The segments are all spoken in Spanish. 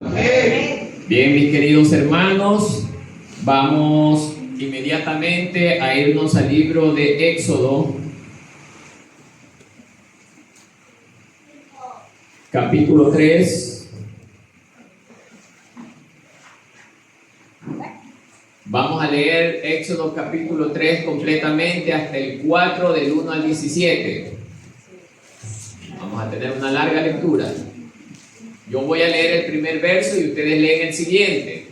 Bien, mis queridos hermanos, vamos inmediatamente a irnos al libro de Éxodo, capítulo 3. Vamos a leer Éxodo capítulo 3 completamente hasta el 4 del 1 al 17. Vamos a tener una larga lectura. Yo voy a leer el primer verso y ustedes leen el siguiente.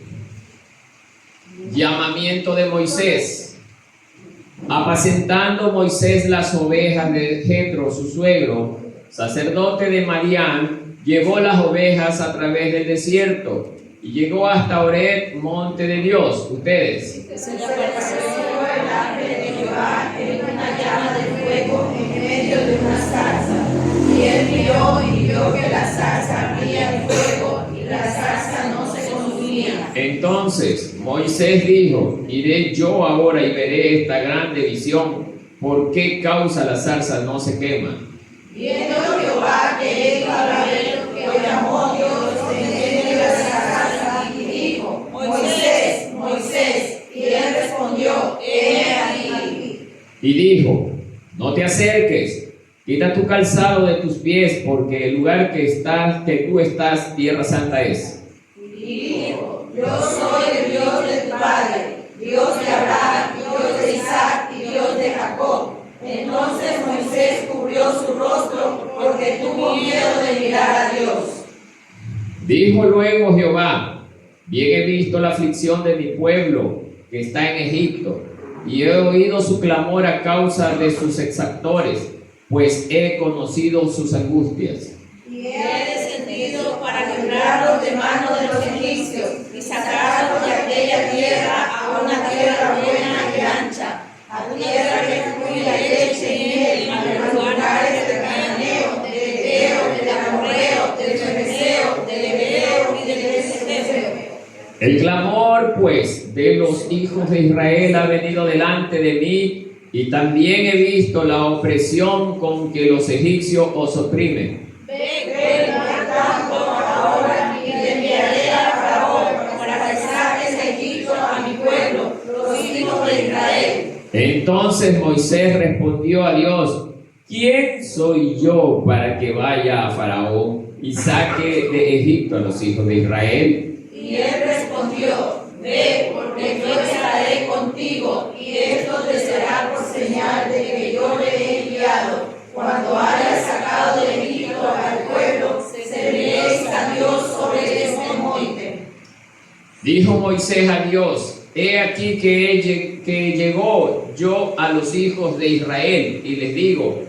Llamamiento de Moisés. Apacentando Moisés las ovejas de Jetro, su suegro, sacerdote de Madián, llevó las ovejas a través del desierto y llegó hasta Horeb, monte de Dios. Ustedes. Se le apareció el ángel de Jehová en una llama de fuego en medio de una zarza. Y él miró y vio que la zarza ardía en fuego y la zarza no se consumía. Entonces Moisés dijo: iré yo ahora y veré esta grande visión. ¿Por qué causa la zarza no se quema? Viendo Jehová que él iba a ver, lo llamó Dios en medio de la zarza y dijo: Moisés, Moisés. Y él respondió: he aquí. Y dijo: no te acerques, quita tu calzado de tus pies, porque el lugar que tú estás, tierra santa es. Y dijo: yo soy el Dios de tu padre, Dios de Abraham, Dios de Isaac y Dios de Jacob. Entonces Moisés cubrió su rostro porque tuvo miedo de mirar a Dios. Dijo luego Jehová: bien he visto la aflicción de mi pueblo que está en Egipto, y he oído su clamor a causa de sus exactores, pues he conocido sus angustias. Y he descendido para librarlos de mano de los egipcios y sacarlos de aquella tierra a una tierra buena y ancha, a tierra que fluye leche y miel, a los lugares del cananeo, del heteo, del amorreo, del fereceo, del hebreo y del jebuseo. El clamor, pues, de los hijos de Israel ha venido delante de mí, y también he visto la opresión con que los egipcios os oprimen. Ve, por tanto, ahora y te enviaré a Faraón para que saques de Egipto a mi pueblo, los hijos de Israel. Entonces Moisés respondió a Dios: ¿quién soy yo para que vaya a Faraón y saque de Egipto a los hijos de Israel? Y él respondió: ve, porque yo estaré contigo, y esto te será por señal de que yo le he enviado. Cuando hayas sacado de Egipto al pueblo, serviréis a Dios sobre este monte. Dijo Moisés a Dios: he aquí que llegó yo a los hijos de Israel y les digo: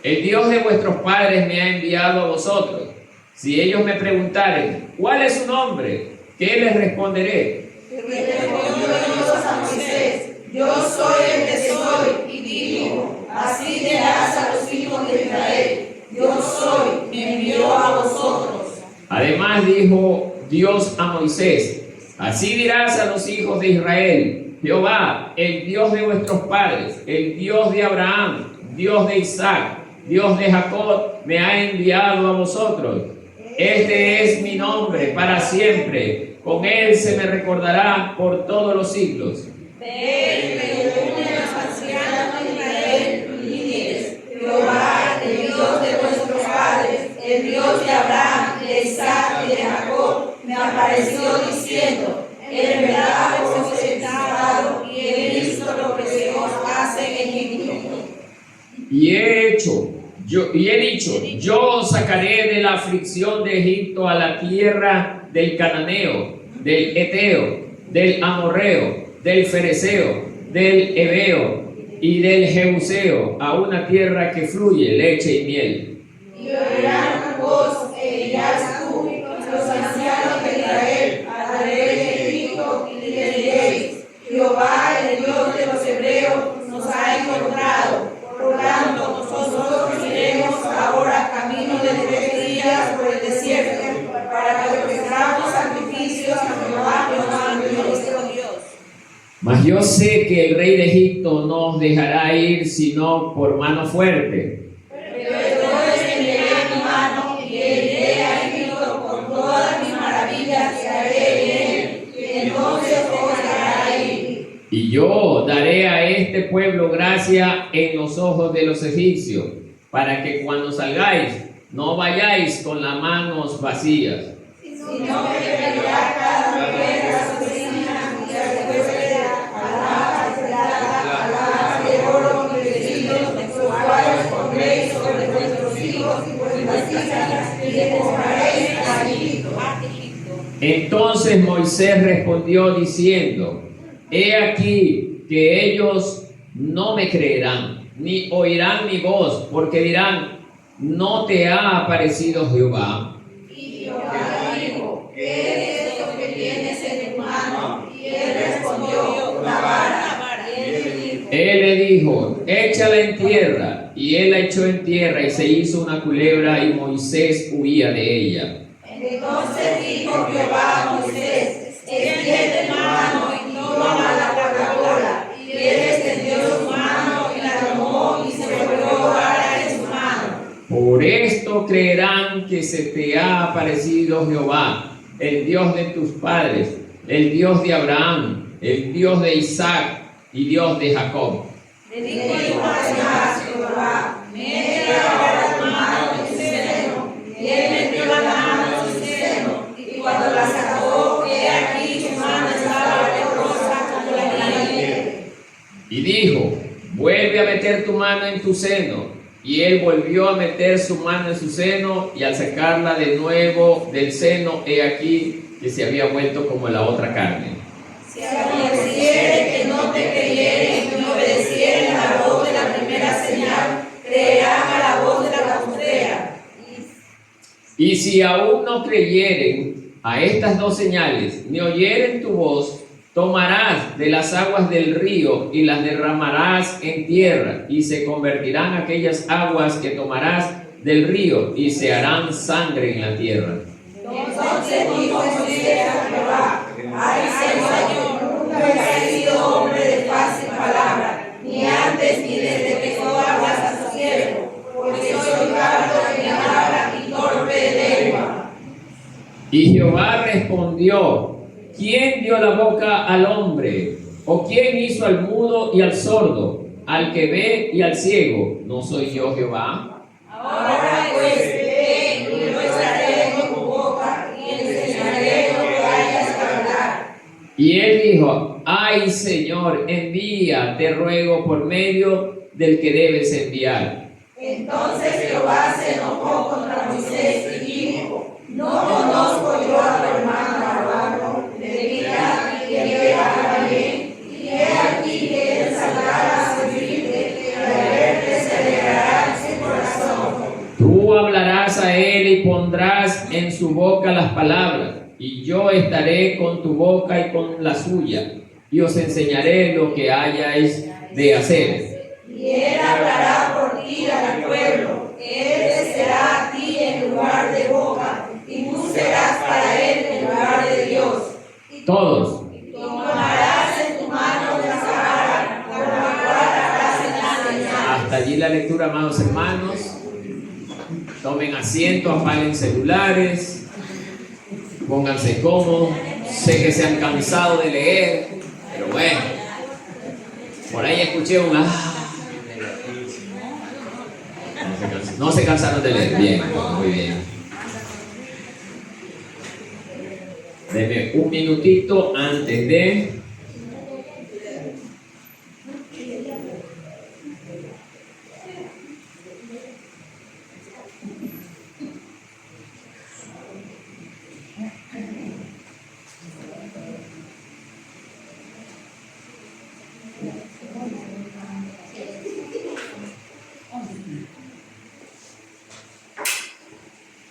el Dios de vuestros padres me ha enviado a vosotros. Si ellos me preguntaren: ¿cuál es su nombre?, ¿qué les responderé? Y respondió Dios a Moisés: yo soy el que soy. Y dijo: así dirás a los hijos de Israel: yo soy, me envió a vosotros. Además dijo Dios a Moisés: así dirás a los hijos de Israel: Jehová, el Dios de vuestros padres, el Dios de Abraham, Dios de Isaac, Dios de Jacob, me ha enviado a vosotros. Este es mi nombre para siempre, con él se me recordará por todos los siglos. Ve, reúne a los ancianos de Israel y diles: Jehová, el Dios de vuestros padres, el Dios de Abraham, de Isaac y de Jacob, me apareció diciendo: en verdad os he visitado y he visto lo que se os hace en Egipto. Y he dicho: yo os sacaré de la aflicción de Egipto a la tierra del cananeo, del heteo, del amorreo, del fereceo, del heveo y del jebuseo, a una tierra que fluye leche y miel. Y oirán tu voz, e irás tú, los ancianos de Israel, al rey de Egipto, y le diréis: Jehová, el Dios de los hebreos, nos ha encontrado. Por tanto, nosotros iremos ahora camino de 3 días por el desierto, para que ofrezcamos sacrificios a Jehová nuestro Dios. Mas yo sé que el rey de Egipto no os dejará ir sino por mano fuerte. Pero yo extenderé mi mano y iré a Egipto con todas mis maravillas Y yo daré a este pueblo gracia en los ojos de los egipcios, para que cuando salgáis no vayáis con las manos vacías, sino que traerá cada mujer a su vecina y a recuerda alhajas de plata, alhajas de oro y vestidos, los cuales pondréis sobre vuestros hijos y vuestras hijas y les compraréis a Egipto. Entonces Moisés respondió diciendo: He aquí que ellos no me creerán, ni oirán mi voz, porque dirán: ¿no te ha aparecido Jehová? Y Jehová dijo: ¿qué es esto que tienes en tu mano? Y él respondió: la vara. Él le dijo: échala en tierra. Y él la echó en tierra y se hizo una culebra, y Moisés huía de ella. Entonces dijo Jehová a Moisés: extiende tu mano y toma la cola. Y él extendió su mano y la tomó y se volvió vara en su mano. Por esto creerán que se te ha aparecido Jehová, el Dios de tus padres, el Dios de Abraham, el Dios de Isaac y Dios de Jacob. Le dijo además Jehová: mete ahora tu mano en tu seno. Y él metió la mano en su seno, y cuando la sacó, he aquí su mano estaba leprosa como la nieve. Y dijo: vuelve a meter tu mano en tu seno. Y él volvió a meter su mano en su seno, y al sacarla de nuevo del seno, he aquí que se había vuelto como la otra carne. Si aconteciere que no te creyeren y obedecieren a la voz de la primera señal, creerán a la voz de la postrera. Y si aún no creyeren a estas dos señales, ni oyeren tu voz, tomarás de las aguas del río y las derramarás en tierra, y se convertirán aquellas aguas que tomarás del río, y se harán sangre en la tierra. Entonces dijo Moisés a Jehová: ay, Señor, nunca he sido hombre de fácil palabra, ni antes ni desde que tú hablas a tu siervo, porque soy tardo en hablar y torpe de lengua. Y Jehová respondió: ¿quién dio la boca al hombre? ¿O quién hizo al mudo y al sordo, al que ve y al ciego? ¿No soy yo Jehová? Ahora pues ve y lo estaré con tu boca y enseñaré lo que hayas que hablar. Y él dijo: ay, Señor, envía, te ruego, por medio del que debes enviar. Entonces Jehová se enojó contra Moisés y dijo: no conozco yo a tu hermano Aarón, de vida y que haga bien, y he aquí que él saldrá a servirte, y al verte se alegrará su corazón. Tú hablarás a él y pondrás en su boca las palabras, y yo estaré con tu boca y con la suya, y os enseñaré lo que hayáis de hacer. Y él hablará por ti al pueblo, él te será a ti en lugar de boca, y tú serás para él en lugar de Dios. Todos. Y tomarás en tu mano la vara, con la cual harás la señal. Hasta allí la lectura, amados hermanos. Tomen asiento, apaguen celulares, pónganse cómodos. Sé que se han cansado de leer, pero bueno, por ahí escuché un No se cansaron de leer. Bien, muy bien. Denme un minutito antes de...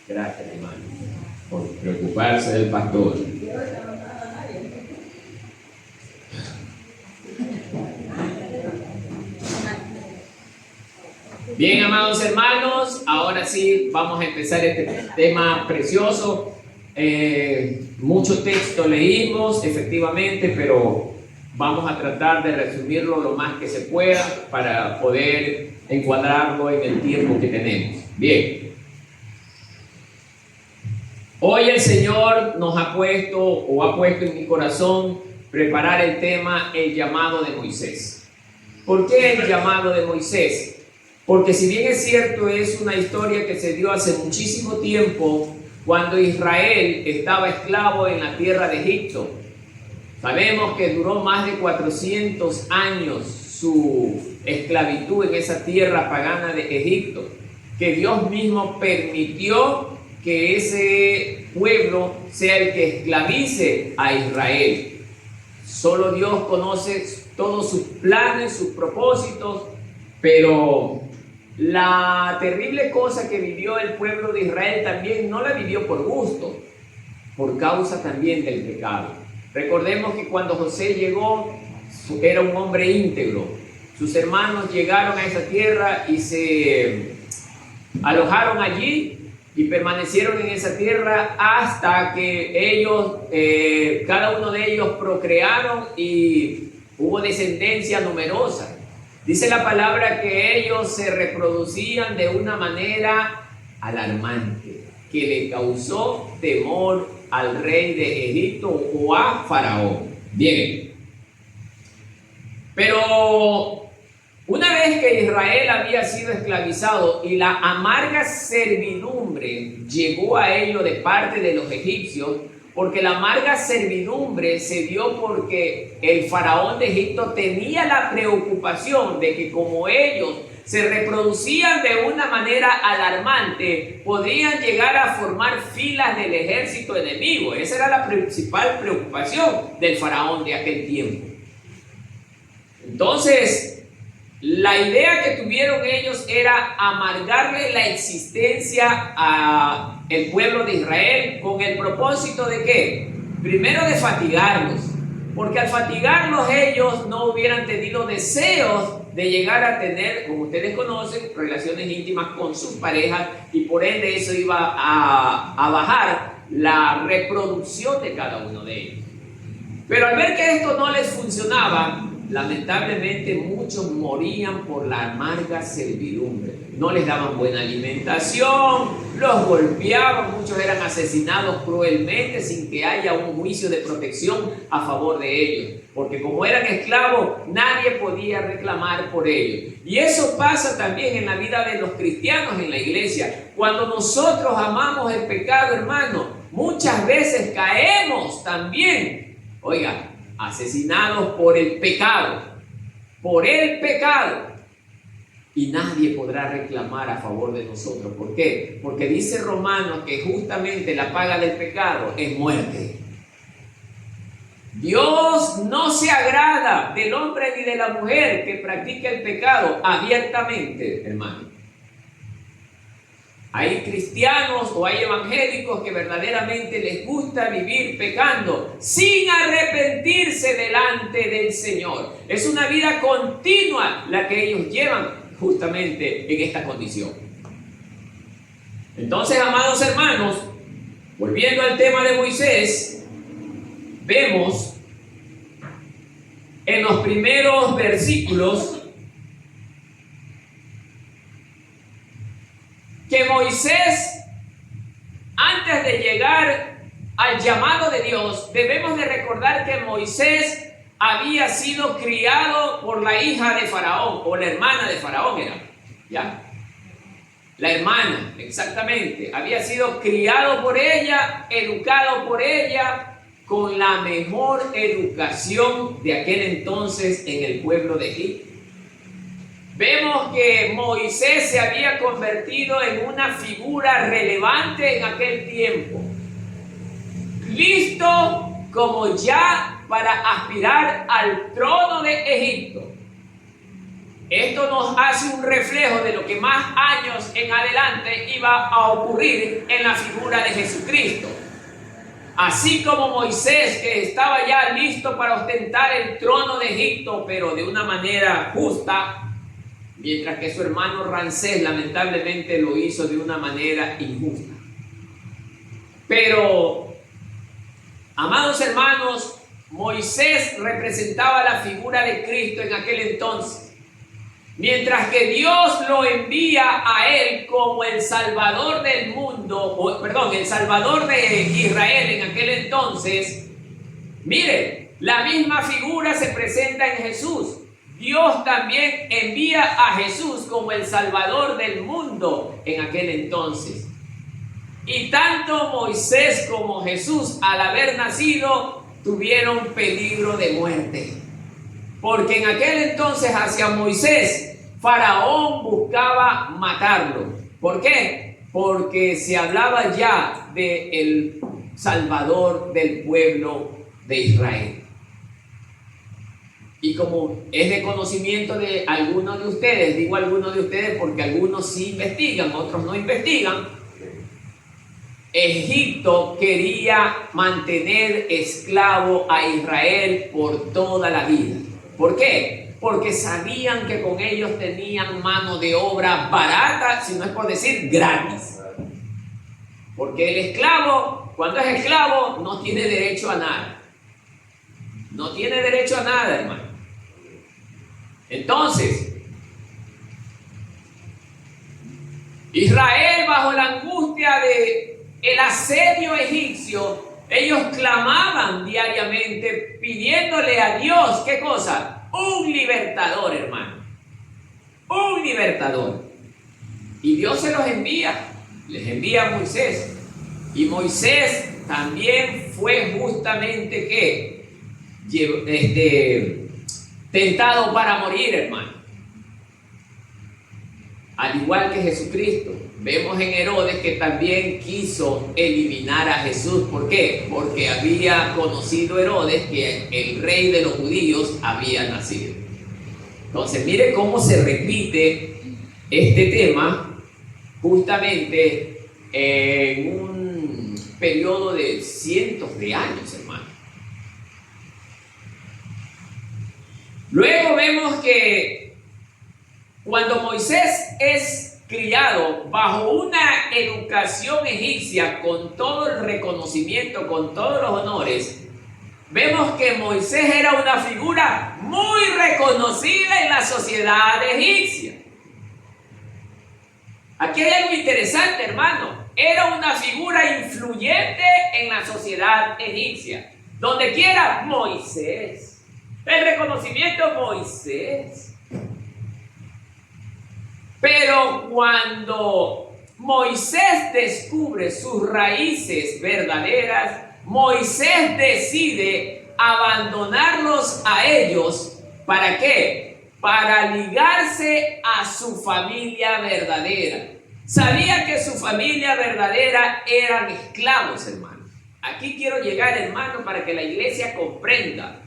Gracias, hermano, por preocuparse del pastor. Bien, amados hermanos, ahora sí vamos a empezar este tema precioso. Mucho texto leímos, efectivamente, pero vamos a tratar de resumirlo lo más que se pueda para poder encuadrarlo en el tiempo que tenemos. Bien. Hoy el Señor nos ha puesto en mi corazón preparar el tema, el llamado de Moisés. ¿Por qué el llamado de Moisés? Porque si bien es cierto, es una historia que se dio hace muchísimo tiempo, cuando Israel estaba esclavo en la tierra de Egipto. Sabemos que duró más de 400 años su esclavitud en esa tierra pagana de Egipto, que Dios mismo permitió que ese pueblo sea el que esclavice a Israel. Solo Dios conoce todos sus planes, sus propósitos, pero la terrible cosa que vivió el pueblo de Israel también no la vivió por gusto, por causa también del pecado. Recordemos que cuando José llegó, era un hombre íntegro. Sus hermanos llegaron a esa tierra y se alojaron allí y permanecieron en esa tierra hasta que ellos, cada uno de ellos procrearon y hubo descendencia numerosa. Dice la palabra que ellos se reproducían de una manera alarmante, que le causó temor al rey de Egipto o a Faraón. Bien, pero una vez que Israel había sido esclavizado y la amarga servidumbre llegó a ellos de parte de los egipcios, porque la amarga servidumbre se dio porque el faraón de Egipto tenía la preocupación de que como ellos se reproducían de una manera alarmante, podrían llegar a formar filas del ejército enemigo. Esa era la principal preocupación del faraón de aquel tiempo. Entonces, la idea que tuvieron ellos era amargarle la existencia al pueblo de Israel con el propósito de ¿qué? Primero de fatigarlos, porque al fatigarlos ellos no hubieran tenido deseos de llegar a tener, como ustedes conocen, relaciones íntimas con sus parejas y por ende eso iba a bajar la reproducción de cada uno de ellos. Pero al ver que esto no les funcionaba, lamentablemente muchos morían por la amarga servidumbre. No les daban buena alimentación, los golpeaban, muchos eran asesinados cruelmente sin que haya un juicio de protección a favor de ellos. Porque como eran esclavos, nadie podía reclamar por ellos. Y eso pasa también en la vida de los cristianos en la iglesia. Cuando nosotros amamos el pecado, hermano, muchas veces caemos también, oiga, asesinados por el pecado, y nadie podrá reclamar a favor de nosotros. ¿Por qué? Porque dice Romanos que justamente la paga del pecado es muerte. Dios no se agrada del hombre ni de la mujer que practica el pecado abiertamente, hermano. Hay cristianos o hay evangélicos que verdaderamente les gusta vivir pecando sin arrepentirse delante del Señor. Es una vida continua la que ellos llevan justamente en esta condición. Entonces, amados hermanos, volviendo al tema de Moisés, vemos en los primeros versículos que Moisés, antes de llegar al llamado de Dios, debemos de recordar que Moisés había sido criado por la hija de Faraón, o la hermana de Faraón era, ¿ya? La hermana, exactamente, había sido criado por ella, educado por ella, con la mejor educación de aquel entonces en el pueblo de Egipto. Vemos que Moisés se había convertido en una figura relevante en aquel tiempo, listo como ya para aspirar al trono de Egipto. Esto nos hace un reflejo de lo que más años en adelante iba a ocurrir en la figura de Jesucristo. Así como Moisés, que estaba ya listo para ostentar el trono de Egipto, pero de una manera justa, mientras que su hermano Ramsés lamentablemente lo hizo de una manera injusta. Pero, amados hermanos, Moisés representaba la figura de Cristo en aquel entonces, mientras que Dios lo envía a él como el Salvador del mundo, el Salvador de Israel en aquel entonces. Mire, La misma figura se presenta en Jesús. Dios también envía a Jesús como el Salvador del mundo en aquel entonces. Y tanto Moisés como Jesús, al haber nacido, tuvieron peligro de muerte. Porque en aquel entonces hacia Moisés, Faraón buscaba matarlo. ¿Por qué? Porque se hablaba ya del Salvador del pueblo de Israel. Y como es de conocimiento de algunos de ustedes, digo algunos de ustedes porque algunos sí investigan, otros no investigan, Egipto quería mantener esclavo a Israel por toda la vida. ¿Por qué? Porque sabían que con ellos tenían mano de obra barata, si no es por decir gratis. Porque el esclavo, cuando es esclavo, no tiene derecho a nada. No tiene derecho a nada, hermano. Entonces, Israel, bajo la angustia del asedio egipcio, ellos clamaban diariamente pidiéndole a Dios, ¿qué cosa? Un libertador, hermano. Un libertador. Y Dios se los envía. Les envía a Moisés. Y Moisés también fue justamente tentado para morir, hermano. Al igual que Jesucristo. Vemos en Herodes que también quiso eliminar a Jesús. ¿Por qué? Porque había conocido Herodes que el rey de los judíos había nacido. Entonces, mire cómo se repite este tema justamente en un periodo de cientos de años, hermano. Luego vemos que cuando Moisés es criado bajo una educación egipcia con todo el reconocimiento, con todos los honores, vemos que Moisés era una figura muy reconocida en la sociedad egipcia. Aquí hay algo interesante, hermano. Era una figura influyente en la sociedad egipcia. Donde quiera, Moisés. El reconocimiento, Moisés. Pero cuando Moisés descubre sus raíces verdaderas, Moisés decide abandonarlos a ellos. ¿Para qué? Para ligarse a su familia verdadera. Sabía que su familia verdadera eran esclavos, hermano. Aquí quiero llegar, hermano, para que la iglesia comprenda.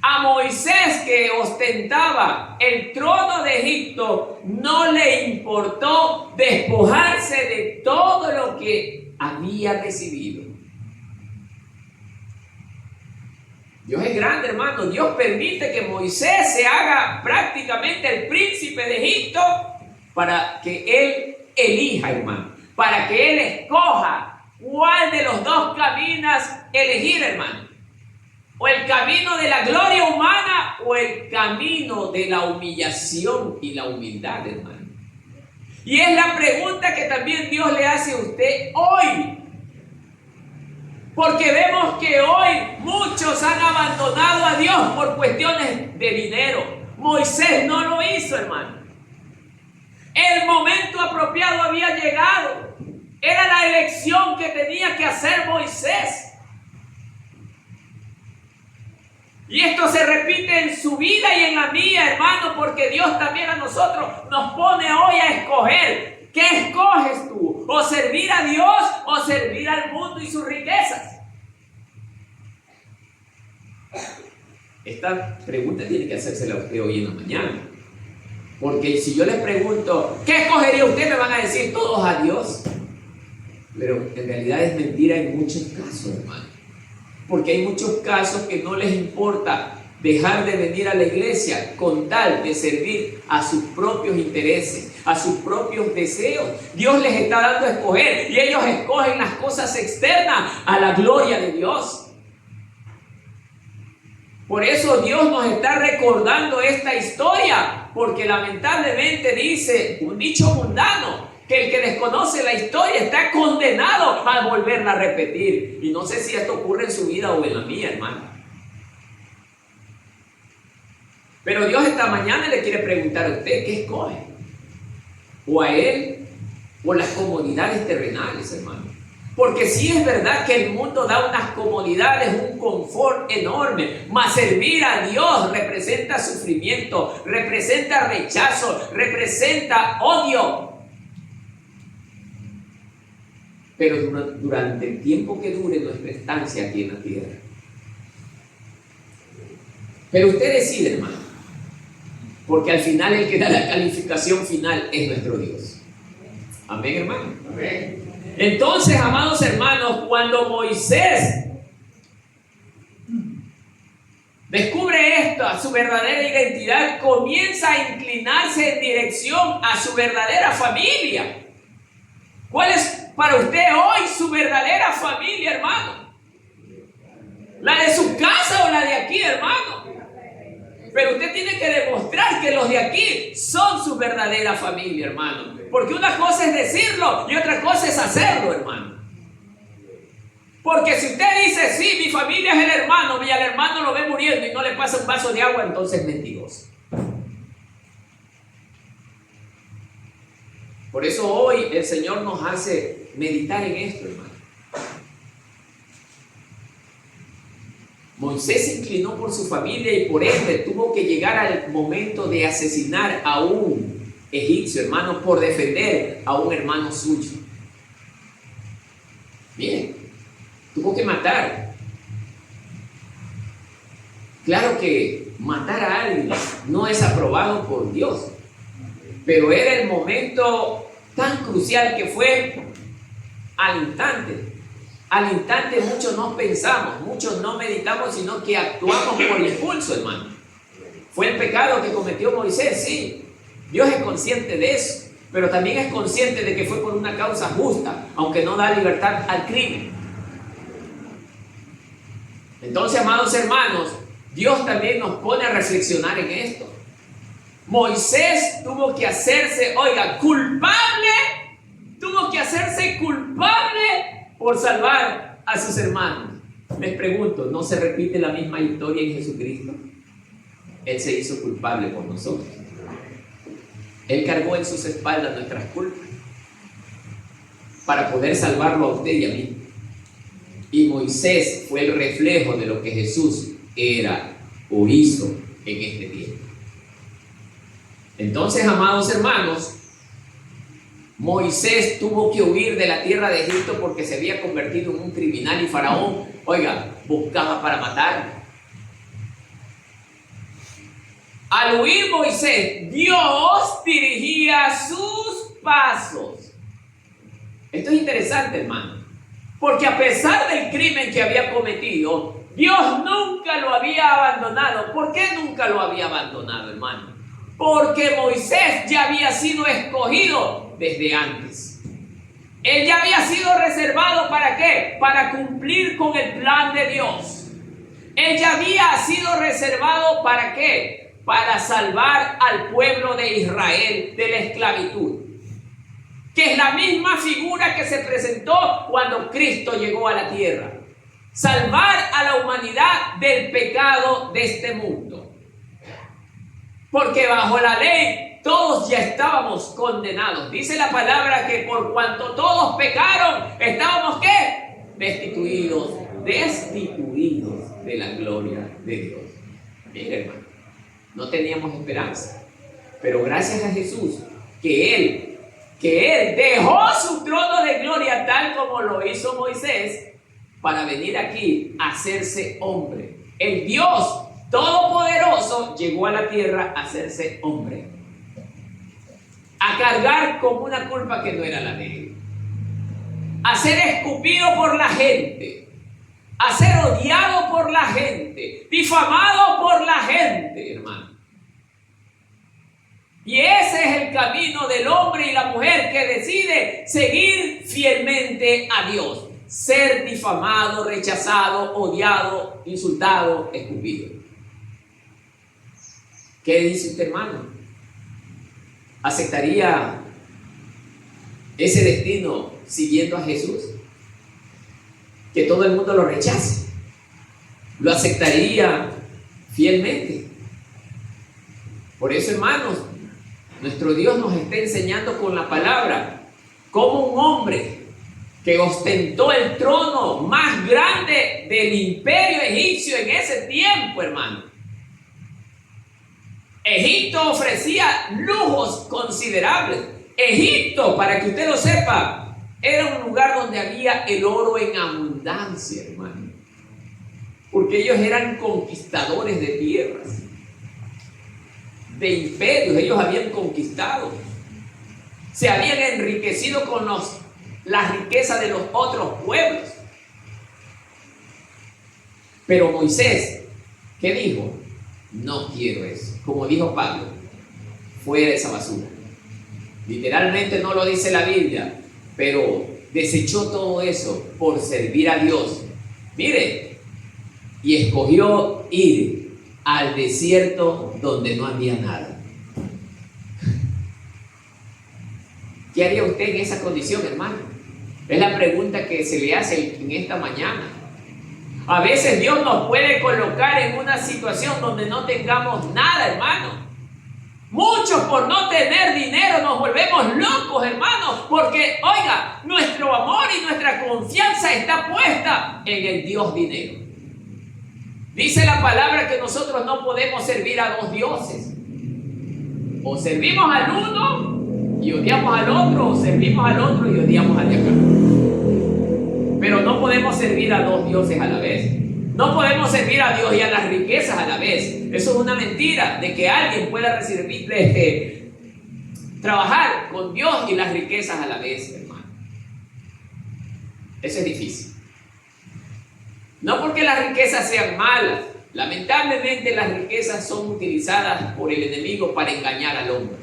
A Moisés, que ostentaba el trono de Egipto, no le importó despojarse de todo lo que había recibido. Dios es grande, hermano. Dios permite que Moisés se haga prácticamente el príncipe de Egipto para que él elija, hermano. Para que él escoja cuál de los dos caminos elegir, hermano. O el camino de la gloria humana o el camino de la humillación y la humildad, hermano. Y es la pregunta que también Dios le hace a usted hoy. Porque vemos que hoy muchos han abandonado a Dios por cuestiones de dinero. Moisés no lo hizo, hermano. El momento apropiado había llegado. Era la elección que tenía que hacer Moisés. Y esto se repite en su vida y en la mía, hermano, porque Dios también a nosotros nos pone hoy a escoger. ¿Qué escoges tú? ¿O servir a Dios o servir al mundo y sus riquezas? Esta pregunta tiene que hacérsela a usted hoy en la mañana. Porque si yo les pregunto, ¿qué escogería usted? Me van a decir todos a Dios. Pero en realidad es mentira en muchos casos, hermano. Porque hay muchos casos que no les importa dejar de venir a la iglesia con tal de servir a sus propios intereses, a sus propios deseos. Dios les está dando a escoger y ellos escogen las cosas externas a la gloria de Dios. Por eso Dios nos está recordando esta historia, porque lamentablemente dice un dicho mundano, que el que desconoce la historia está condenado a volverla a repetir. Y no sé si esto ocurre en su vida o en la mía, hermano. Pero Dios esta mañana le quiere preguntar a usted, ¿qué escoge? ¿O a Él o las comodidades terrenales, hermano? Porque sí es verdad que el mundo da unas comodidades, un confort enorme, mas servir a Dios representa sufrimiento, representa rechazo, representa odio. Pero durante el tiempo que dure nuestra estancia aquí en la tierra. Pero usted decide, hermano, porque al final el que da la calificación final es nuestro Dios. Amén, hermano. Amén. Entonces, amados hermanos, cuando Moisés descubre esto, a su verdadera identidad, comienza a inclinarse en dirección a su verdadera familia. ¿Cuál es para usted hoy su verdadera familia, hermano? ¿La de su casa o la de aquí, hermano? Pero usted tiene que demostrar que los de aquí son su verdadera familia, hermano. Porque una cosa es decirlo y otra cosa es hacerlo, hermano. Porque si usted dice, sí, mi familia es el hermano, y al hermano lo ve muriendo y no le pasa un vaso de agua, entonces es mentiroso. Por eso hoy el Señor nos hace meditar en esto, hermano. Moisés se inclinó por su familia y por ende tuvo que llegar al momento de asesinar a un egipcio, hermano, por defender a un hermano suyo. Miren, tuvo que matar. Claro que matar a alguien no es aprobado por Dios, pero era el momento tan crucial que fue al instante. Al instante muchos no pensamos, muchos no meditamos, sino que actuamos por impulso, hermano. Fue el pecado que cometió Moisés, sí. Dios es consciente de eso, pero también es consciente de que fue por una causa justa, aunque no da libertad al crimen. Entonces, amados hermanos, Dios también nos pone a reflexionar en esto. Moisés tuvo que hacerse, culpable, tuvo que hacerse culpable por salvar a sus hermanos. Les pregunto, ¿no se repite la misma historia en Jesucristo? Él se hizo culpable por nosotros. Él cargó en sus espaldas nuestras culpas para poder salvarlo a usted y a mí. Y Moisés fue el reflejo de lo que Jesús era o hizo en este tiempo. Entonces, amados hermanos, Moisés tuvo que huir de la tierra de Egipto porque se había convertido en un criminal y Faraón, buscaba para matarlo. Al huir Moisés, Dios dirigía sus pasos. Esto es interesante, hermano, porque a pesar del crimen que había cometido, Dios nunca lo había abandonado. ¿Por qué nunca lo había abandonado, hermano? Porque Moisés ya había sido escogido desde antes. Él ya había sido reservado ¿para qué? Para cumplir con el plan de Dios. Él ya había sido reservado ¿para qué? Para salvar al pueblo de Israel de la esclavitud, que es la misma figura que se presentó cuando Cristo llegó a la tierra. Salvar a la humanidad del pecado de este mundo. Porque bajo la ley todos ya estábamos condenados. Dice la palabra que por cuanto todos pecaron, estábamos ¿qué? Destituidos de la gloria de Dios. Mire, hermano, no teníamos esperanza. Pero gracias a Jesús, que Él dejó su trono de gloria tal como lo hizo Moisés, para venir aquí a hacerse hombre. El Dios Todopoderoso llegó a la tierra a hacerse hombre, a cargar con una culpa que no era la de él, a ser escupido por la gente, a ser odiado por la gente, difamado por la gente, hermano. Y ese es el camino del hombre y la mujer que decide seguir fielmente a Dios. Ser difamado, rechazado, odiado, insultado, escupido. ¿Qué dice usted, hermano? ¿Aceptaría ese destino siguiendo a Jesús? Que todo el mundo lo rechace. ¿Lo aceptaría fielmente? Por eso, hermanos, nuestro Dios nos está enseñando con la palabra cómo un hombre que ostentó el trono más grande del imperio egipcio en ese tiempo, hermano. Egipto ofrecía lujos considerables. Egipto, para que usted lo sepa, era un lugar donde había el oro en abundancia, hermano. Porque ellos eran conquistadores de tierras, de imperios. Ellos habían conquistado. Se habían enriquecido con las riquezas de los otros pueblos. Pero Moisés, ¿qué dijo? No quiero eso. Como dijo Pablo, fuera esa basura. Literalmente no lo dice la Biblia, pero desechó todo eso por servir a Dios. Mire, y escogió ir al desierto donde no había nada. ¿Qué haría usted en esa condición, hermano? Es la pregunta que se le hace en esta mañana. A veces Dios nos puede colocar en una situación donde no tengamos nada, hermano. Muchos por no tener dinero nos volvemos locos, hermanos, porque, oiga, nuestro amor y nuestra confianza está puesta en el Dios dinero. Dice la palabra que nosotros no podemos servir a dos dioses. O servimos al uno y odiamos al otro, o servimos al otro y odiamos al de acá. Pero no podemos servir a dos dioses a la vez. No podemos servir a Dios y a las riquezas a la vez. Eso es una mentira, de que alguien pueda trabajar con Dios y las riquezas a la vez, hermano. Eso es difícil. No porque las riquezas sean malas. Lamentablemente las riquezas son utilizadas por el enemigo para engañar al hombre.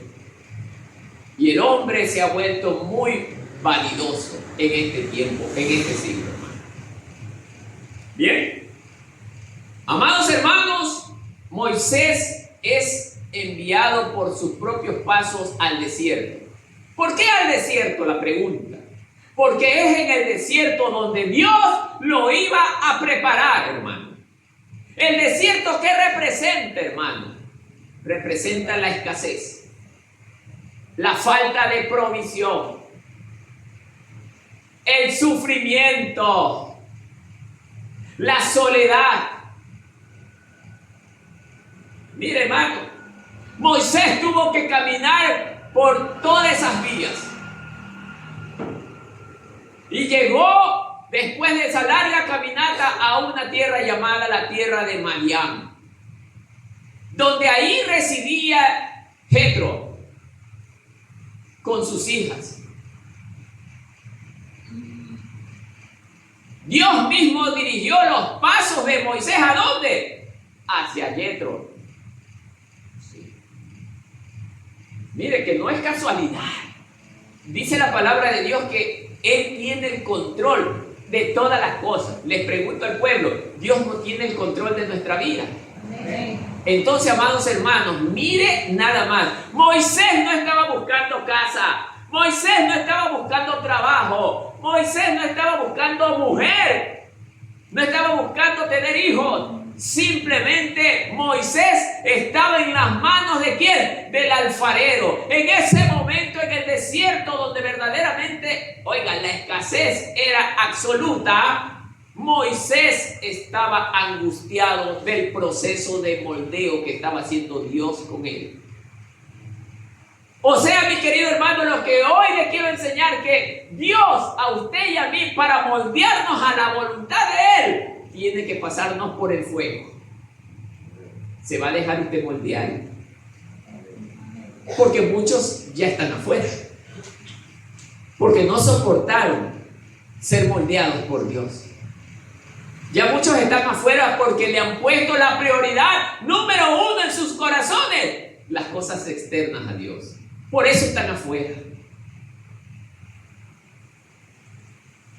Y el hombre se ha vuelto muy vanidoso en este tiempo, en este siglo, hermano. Bien. Amados hermanos, Moisés es enviado por sus propios pasos al desierto. ¿Por qué al desierto? La pregunta. Porque es en el desierto donde Dios lo iba a preparar, hermano. El desierto, ¿qué representa, hermano? Representa la escasez, la falta de provisión, el sufrimiento, la soledad. Mire, hermano, Moisés tuvo que caminar por todas esas vías. Y llegó, después de esa larga caminata, a una tierra llamada la tierra de Madián, donde ahí residía Jetro con sus hijas. Dios mismo dirigió los pasos de Moisés, ¿a dónde? Hacia Jetro. Sí. Mire que no es casualidad. Dice la palabra de Dios que Él tiene el control de todas las cosas. Les pregunto al pueblo, ¿Dios no tiene el control de nuestra vida? Amén. Entonces, amados hermanos, mire nada más. Moisés no estaba buscando casa. Moisés no estaba buscando trabajo. Moisés no estaba buscando mujer. No estaba buscando tener hijos. Simplemente Moisés estaba en las manos ¿de quién? Del alfarero. En ese momento en el desierto donde verdaderamente, oigan, la escasez era absoluta, Moisés estaba angustiado del proceso de moldeo que estaba haciendo Dios con él. O sea, mi querido hermano, lo que hoy le quiero enseñar, que Dios a usted y a mí, para moldearnos a la voluntad de Él, tiene que pasarnos por el fuego. ¿Se va a dejar usted moldear? Porque muchos ya están afuera. Porque no soportaron ser moldeados por Dios. Ya muchos están afuera porque le han puesto la prioridad número uno en sus corazones, las cosas externas a Dios. Por eso están afuera.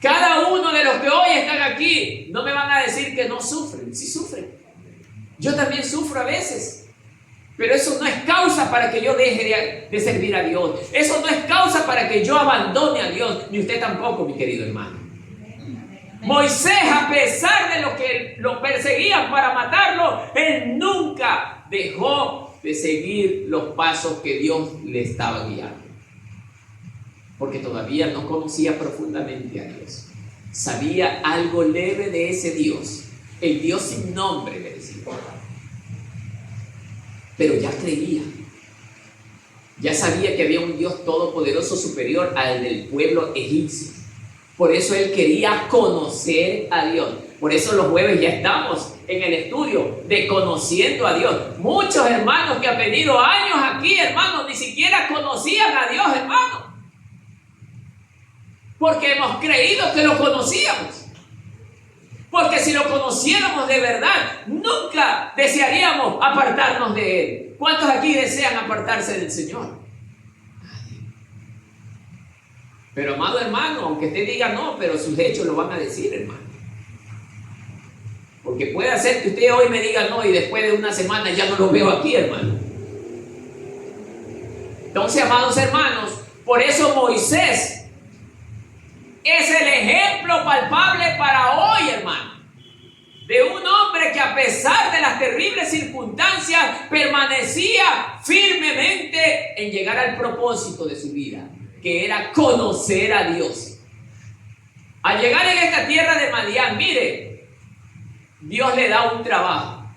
Cada uno de los que hoy están aquí, no me van a decir que no sufren. Sí sufren. Yo también sufro a veces. Pero eso no es causa para que yo deje de servir a Dios. Eso no es causa para que yo abandone a Dios. Ni usted tampoco, mi querido hermano. Moisés, a pesar de lo que lo perseguían para matarlo, él nunca dejó de seguir los pasos que Dios le estaba guiando. Porque todavía no conocía profundamente a Dios. Sabía algo leve de ese Dios. El Dios sin nombre, le decía. Pero ya creía. Ya sabía que había un Dios todopoderoso superior al del pueblo egipcio. Por eso él quería conocer a Dios. Por eso los jueves ya estamos en el estudio de conociendo a Dios. Muchos hermanos que han venido años aquí, hermanos, ni siquiera conocían a Dios, hermanos. Porque hemos creído que lo conocíamos. Porque si lo conociéramos de verdad, nunca desearíamos apartarnos de Él. ¿Cuántos aquí desean apartarse del Señor? Pero amado hermano, aunque usted diga no, pero sus hechos lo van a decir, hermano. Porque puede ser que usted hoy me diga no y después de una semana ya no lo veo aquí, hermano. Entonces, amados hermanos, por eso Moisés es el ejemplo palpable para hoy, hermano, de un hombre que a pesar de las terribles circunstancias permanecía firmemente en llegar al propósito de su vida, que era conocer a Dios. Al llegar en esta tierra de Madián, mire, Dios le da un trabajo.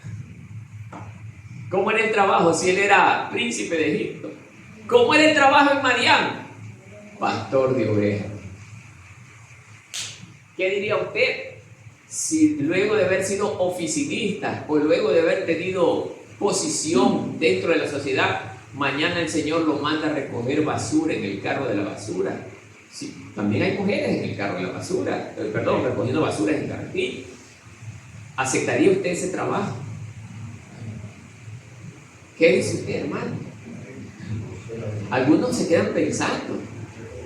¿Cómo era el trabajo si él era príncipe de Egipto? ¿Cómo era el trabajo en Madián? Pastor de ovejas. ¿Qué diría usted si luego de haber sido oficinista o luego de haber tenido posición dentro de la sociedad, mañana el Señor lo manda a recoger basura en el carro de la basura? Sí, también hay mujeres en el carro de la basura, recogiendo basura en el carretillo. ¿Aceptaría usted ese trabajo? ¿Qué dice usted, hermano? Algunos se quedan pensando.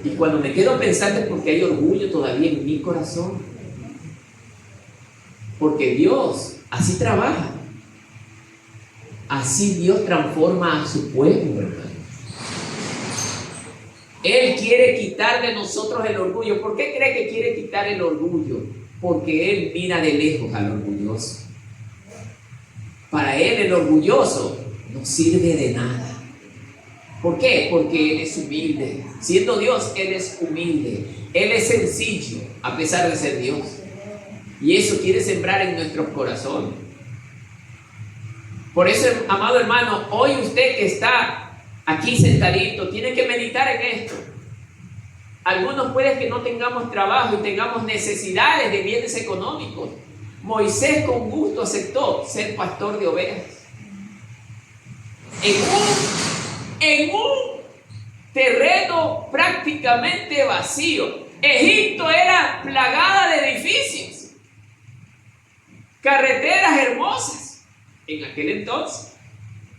Y cuando me quedo pensando es porque hay orgullo todavía en mi corazón. Porque Dios así trabaja. Así Dios transforma a su pueblo, hermano. Él quiere quitar de nosotros el orgullo. ¿Por qué cree que quiere quitar el orgullo? Porque Él mira de lejos al orgulloso. Para Él el orgulloso no sirve de nada. ¿Por qué? Porque Él es humilde. Siendo Dios, Él es humilde. Él es sencillo, a pesar de ser Dios. Y eso quiere sembrar en nuestros corazones. Por eso, amado hermano, hoy usted que está aquí sentadito, tiene que meditar en esto. Algunos pueden que no tengamos trabajo y tengamos necesidades de bienes económicos. Moisés con gusto aceptó ser pastor de ovejas. En un terreno prácticamente vacío. Egipto era plagada de edificios, carreteras hermosas en aquel entonces,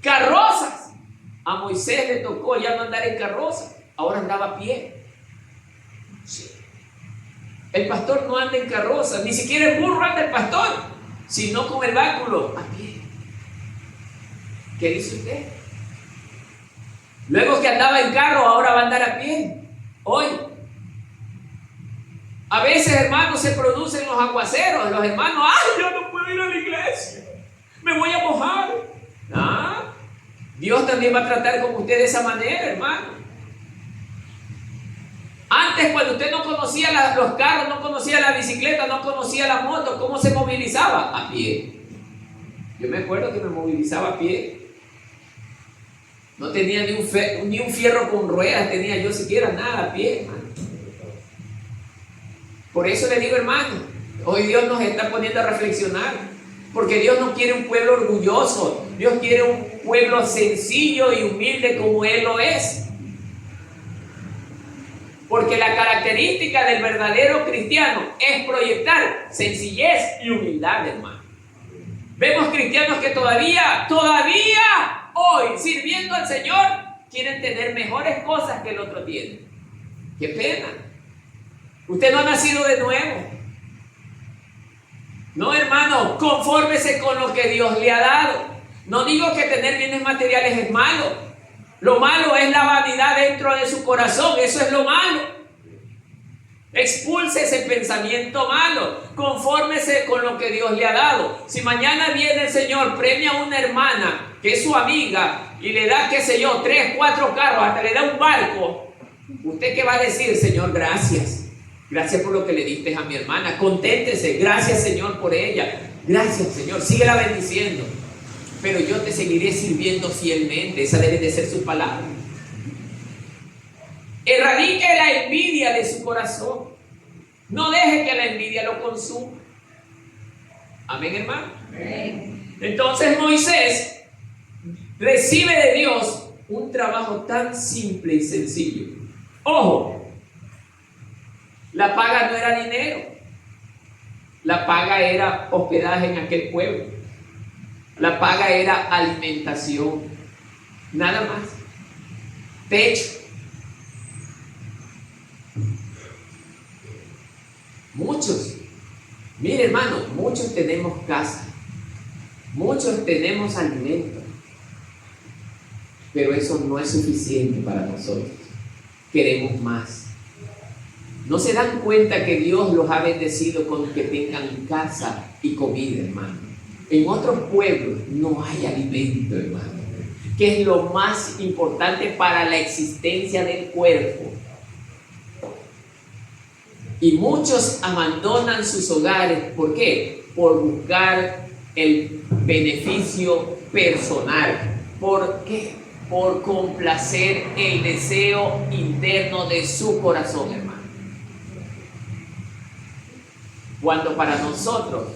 carrozas. A Moisés le tocó ya no andar en carroza, ahora andaba a pie. Sí. El pastor no anda en carroza, ni siquiera en burro anda el pastor, sino con el báculo a pie. ¿Qué dice usted? Luego que andaba en carro, ahora va a andar a pie. Hoy. A veces, hermanos, se producen los aguaceros. Los hermanos, ¡ay, yo no puedo ir a la iglesia! ¡Me voy a mojar! ¿Ah? Dios también va a tratar con usted de esa manera, hermano. Antes, cuando usted no conocía los carros, no conocía la bicicleta, no conocía la moto, ¿cómo se movilizaba? A pie. Yo me acuerdo que me movilizaba a pie. No tenía ni un fierro con ruedas, tenía yo siquiera nada a pie, hermano. Por eso le digo, hermano, hoy Dios nos está poniendo a reflexionar, porque Dios no quiere un pueblo orgulloso, Dios quiere un pueblo sencillo y humilde como Él lo es. Porque la característica del verdadero cristiano es proyectar sencillez y humildad, hermano. Vemos cristianos que todavía hoy, sirviendo al Señor, quieren tener mejores cosas que el otro tiene. ¡Qué pena! Usted no ha nacido de nuevo. No, hermano, confórmese con lo que Dios le ha dado. No digo que tener bienes materiales es malo. Lo malo es la vanidad dentro de su corazón. Eso es lo malo. Expulse ese pensamiento malo. Confórmese con lo que Dios le ha dado. Si mañana viene el Señor, premia a una hermana que es su amiga y le da, qué sé yo, 3, 4 carros, hasta le da un barco. ¿Usted qué va a decir? Señor, gracias. Gracias por lo que le diste a mi hermana. Conténtese. Gracias, Señor, por ella. Gracias, Señor. Síguela bendiciendo. Pero yo te seguiré sirviendo fielmente. Esa debe de ser su palabra. Erradique la envidia de su corazón. No deje que la envidia lo consuma. Amén, hermano. Amén. Entonces Moisés recibe de Dios un trabajo tan simple y sencillo. Ojo, la paga no era dinero. La paga era hospedaje en aquel pueblo. La paga era alimentación. Nada más. Techo. Muchos, mire hermano, muchos tenemos casa, muchos tenemos alimento, pero eso no es suficiente para nosotros. Queremos más. ¿No se dan cuenta que Dios los ha bendecido con que tengan casa y comida, hermano? En otros pueblos no hay alimento, hermano, que es lo más importante para la existencia del cuerpo. Y muchos abandonan sus hogares. ¿Por qué? Por buscar el beneficio personal. ¿Por qué? Por complacer el deseo interno de su corazón, hermano. Cuando para nosotros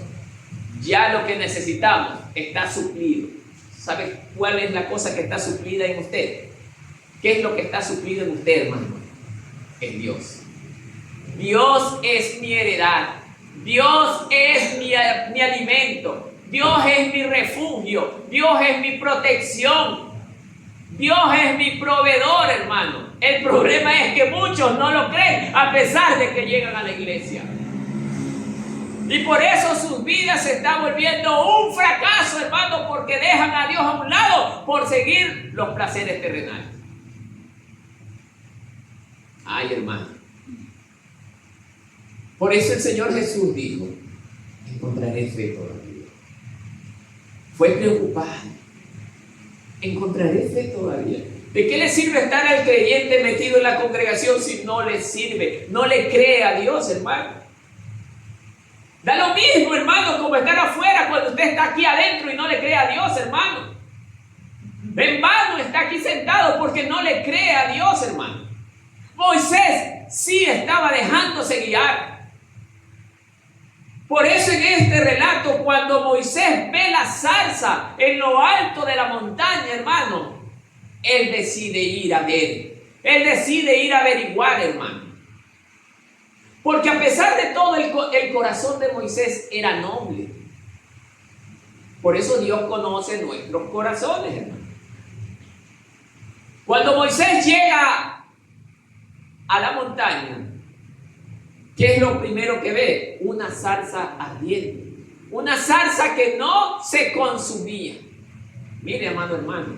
ya lo que necesitamos está suplido. ¿Sabe cuál es la cosa que está suplida en usted? ¿Qué es lo que está suplido en usted, hermano? Es Dios. Dios es mi heredad. Dios es mi alimento. Dios es mi refugio. Dios es mi protección. Dios es mi proveedor, hermano. El problema es que muchos no lo creen a pesar de que llegan a la iglesia. Y por eso sus vidas se están volviendo un fracaso, hermano, porque dejan a Dios a un lado por seguir los placeres terrenales. Ay, hermano. Por eso el Señor Jesús dijo, encontraré fe todavía. Fue preocupado. Encontraré fe todavía. ¿De qué le sirve estar al creyente metido en la congregación si no le sirve? No le cree a Dios, hermano. Da lo mismo, hermano, como estar afuera cuando usted está aquí adentro y no le cree a Dios, hermano. En vano está aquí sentado porque no le cree a Dios, hermano. Moisés sí estaba dejándose guiar. Por eso en este relato, cuando Moisés ve la zarza en lo alto de la montaña, hermano, él decide ir a ver. Él decide ir a averiguar, hermano. Porque a pesar de todo, el corazón de Moisés era noble. Por eso Dios conoce nuestros corazones, hermano. Cuando Moisés llega a la montaña, ¿qué es lo primero que ve? Una zarza ardiente. Una zarza que no se consumía. Mire, hermano.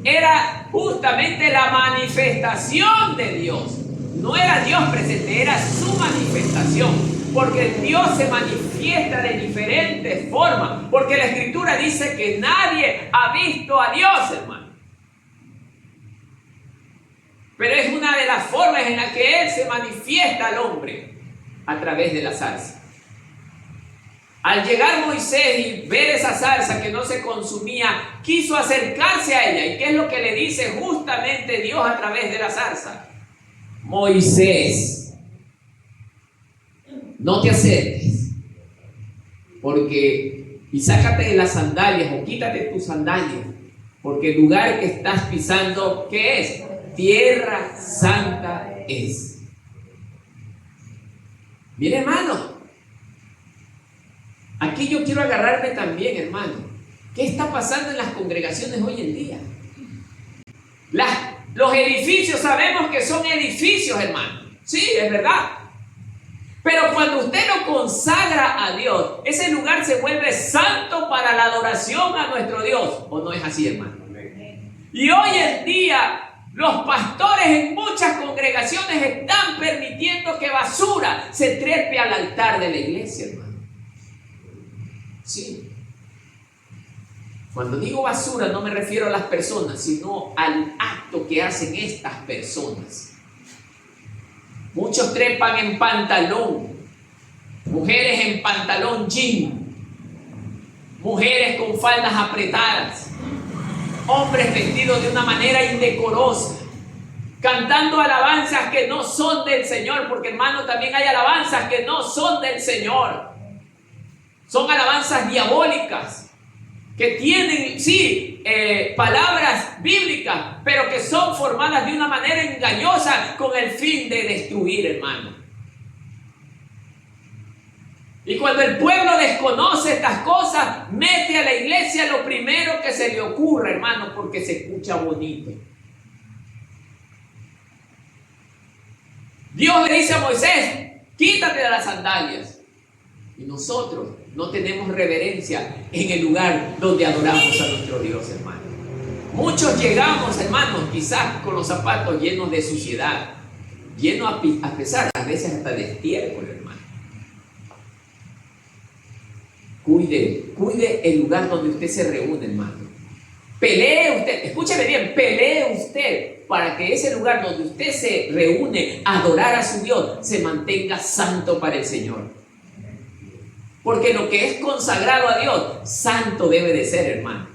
Era justamente la manifestación de Dios. No era Dios presente, era su manifestación. Porque Dios se manifiesta de diferentes formas. Porque la Escritura dice que nadie ha visto a Dios, hermano. Pero es una de las formas en las que Él se manifiesta al hombre. A través de la zarza. Al llegar Moisés y ver esa zarza que no se consumía, quiso acercarse a ella. ¿Y qué es lo que le dice justamente Dios a través de la zarza? Moisés, no te acerques, y sácate de las sandalias o quítate tus sandalias, porque el lugar que estás pisando, ¿qué es? Tierra santa es. Mire, hermano, aquí yo quiero agarrarme también, hermano. ¿Qué está pasando en las congregaciones hoy en día? Los edificios, sabemos que son edificios, hermano. Sí, es verdad. Pero cuando usted lo consagra a Dios, ese lugar se vuelve santo para la adoración a nuestro Dios. ¿O no es así, hermano? Y hoy en día Los pastores en muchas congregaciones están permitiendo que basura se trepe al altar de la iglesia, hermano. Sí. Cuando digo basura no me refiero a las personas, sino al acto que hacen estas personas. Muchos trepan en pantalón, mujeres en pantalón jean, mujeres con faldas apretadas, hombres vestidos de una manera indecorosa, cantando alabanzas que no son del Señor, porque hermano, también hay alabanzas que no son del Señor. Son alabanzas diabólicas, que tienen, sí, palabras bíblicas, pero que son formadas de una manera engañosa con el fin de destruir, hermano. Y cuando el pueblo desconoce estas cosas, mete a la iglesia lo primero que se le ocurra, hermano, porque se escucha bonito. Dios le dice a Moisés, quítate de las sandalias. Y nosotros no tenemos reverencia en el lugar donde adoramos a nuestro Dios, hermano. Muchos llegamos, hermanos, quizás con los zapatos llenos de suciedad, llenos a pesar, a veces hasta de estiércol, hermano. Cuide el lugar donde usted se reúne, hermano. Pelee usted, escúcheme bien, pelee usted para que ese lugar donde usted se reúne a adorar a su Dios se mantenga santo para el Señor. Porque lo que es consagrado a Dios, santo debe de ser, hermano.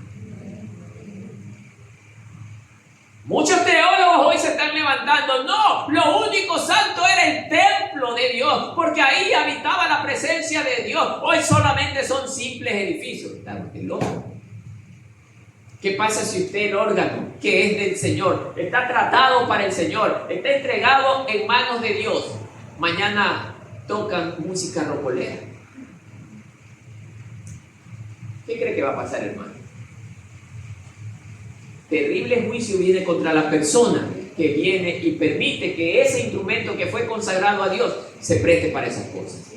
Muchos teólogos hoy se están levantando. No, lo único santo era el templo de Dios, porque ahí habitaba la presencia de Dios. Hoy solamente son simples edificios. Está loco. ¿Qué pasa si usted, el órgano que es del Señor, está tratado para el Señor, está entregado en manos de Dios? Mañana tocan música rocolera. ¿Qué cree que va a pasar, hermano? Terrible juicio viene contra la persona que viene y permite que ese instrumento que fue consagrado a Dios se preste para esas cosas.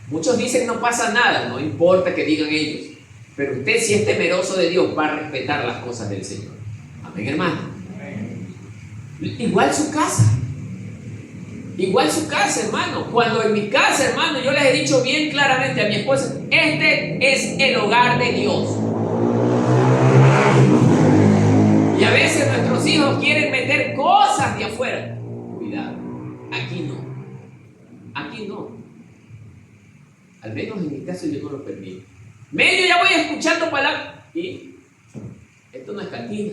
Muchos dicen no pasa nada, no importa que digan ellos, pero usted, si es temeroso de Dios, va a respetar las cosas del Señor. Amén, hermano. Igual su casa. Igual su casa, hermano. Cuando en mi casa, hermano, yo les he dicho bien claramente a mi esposa, este es el hogar de Dios. Y a veces nuestros hijos quieren meter cosas de afuera. Cuidado, aquí no. Aquí no. Al menos en mi caso yo no lo permito. Medio ya voy escuchando palabras. Y esto no es cantina.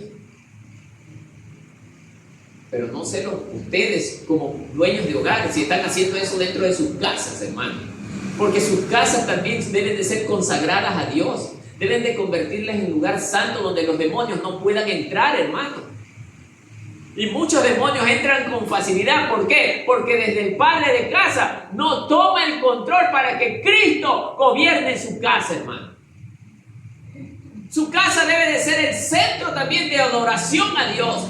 Pero no sé ustedes como dueños de hogares si están haciendo eso dentro de sus casas, hermano. Porque sus casas también deben de ser consagradas a Dios. Deben de convertirlas en lugar santo donde los demonios no puedan entrar, hermano. Y muchos demonios entran con facilidad. ¿Por qué? Porque desde el padre de casa no toma el control para que Cristo gobierne su casa, hermano. Su casa debe de ser el centro también de adoración a Dios.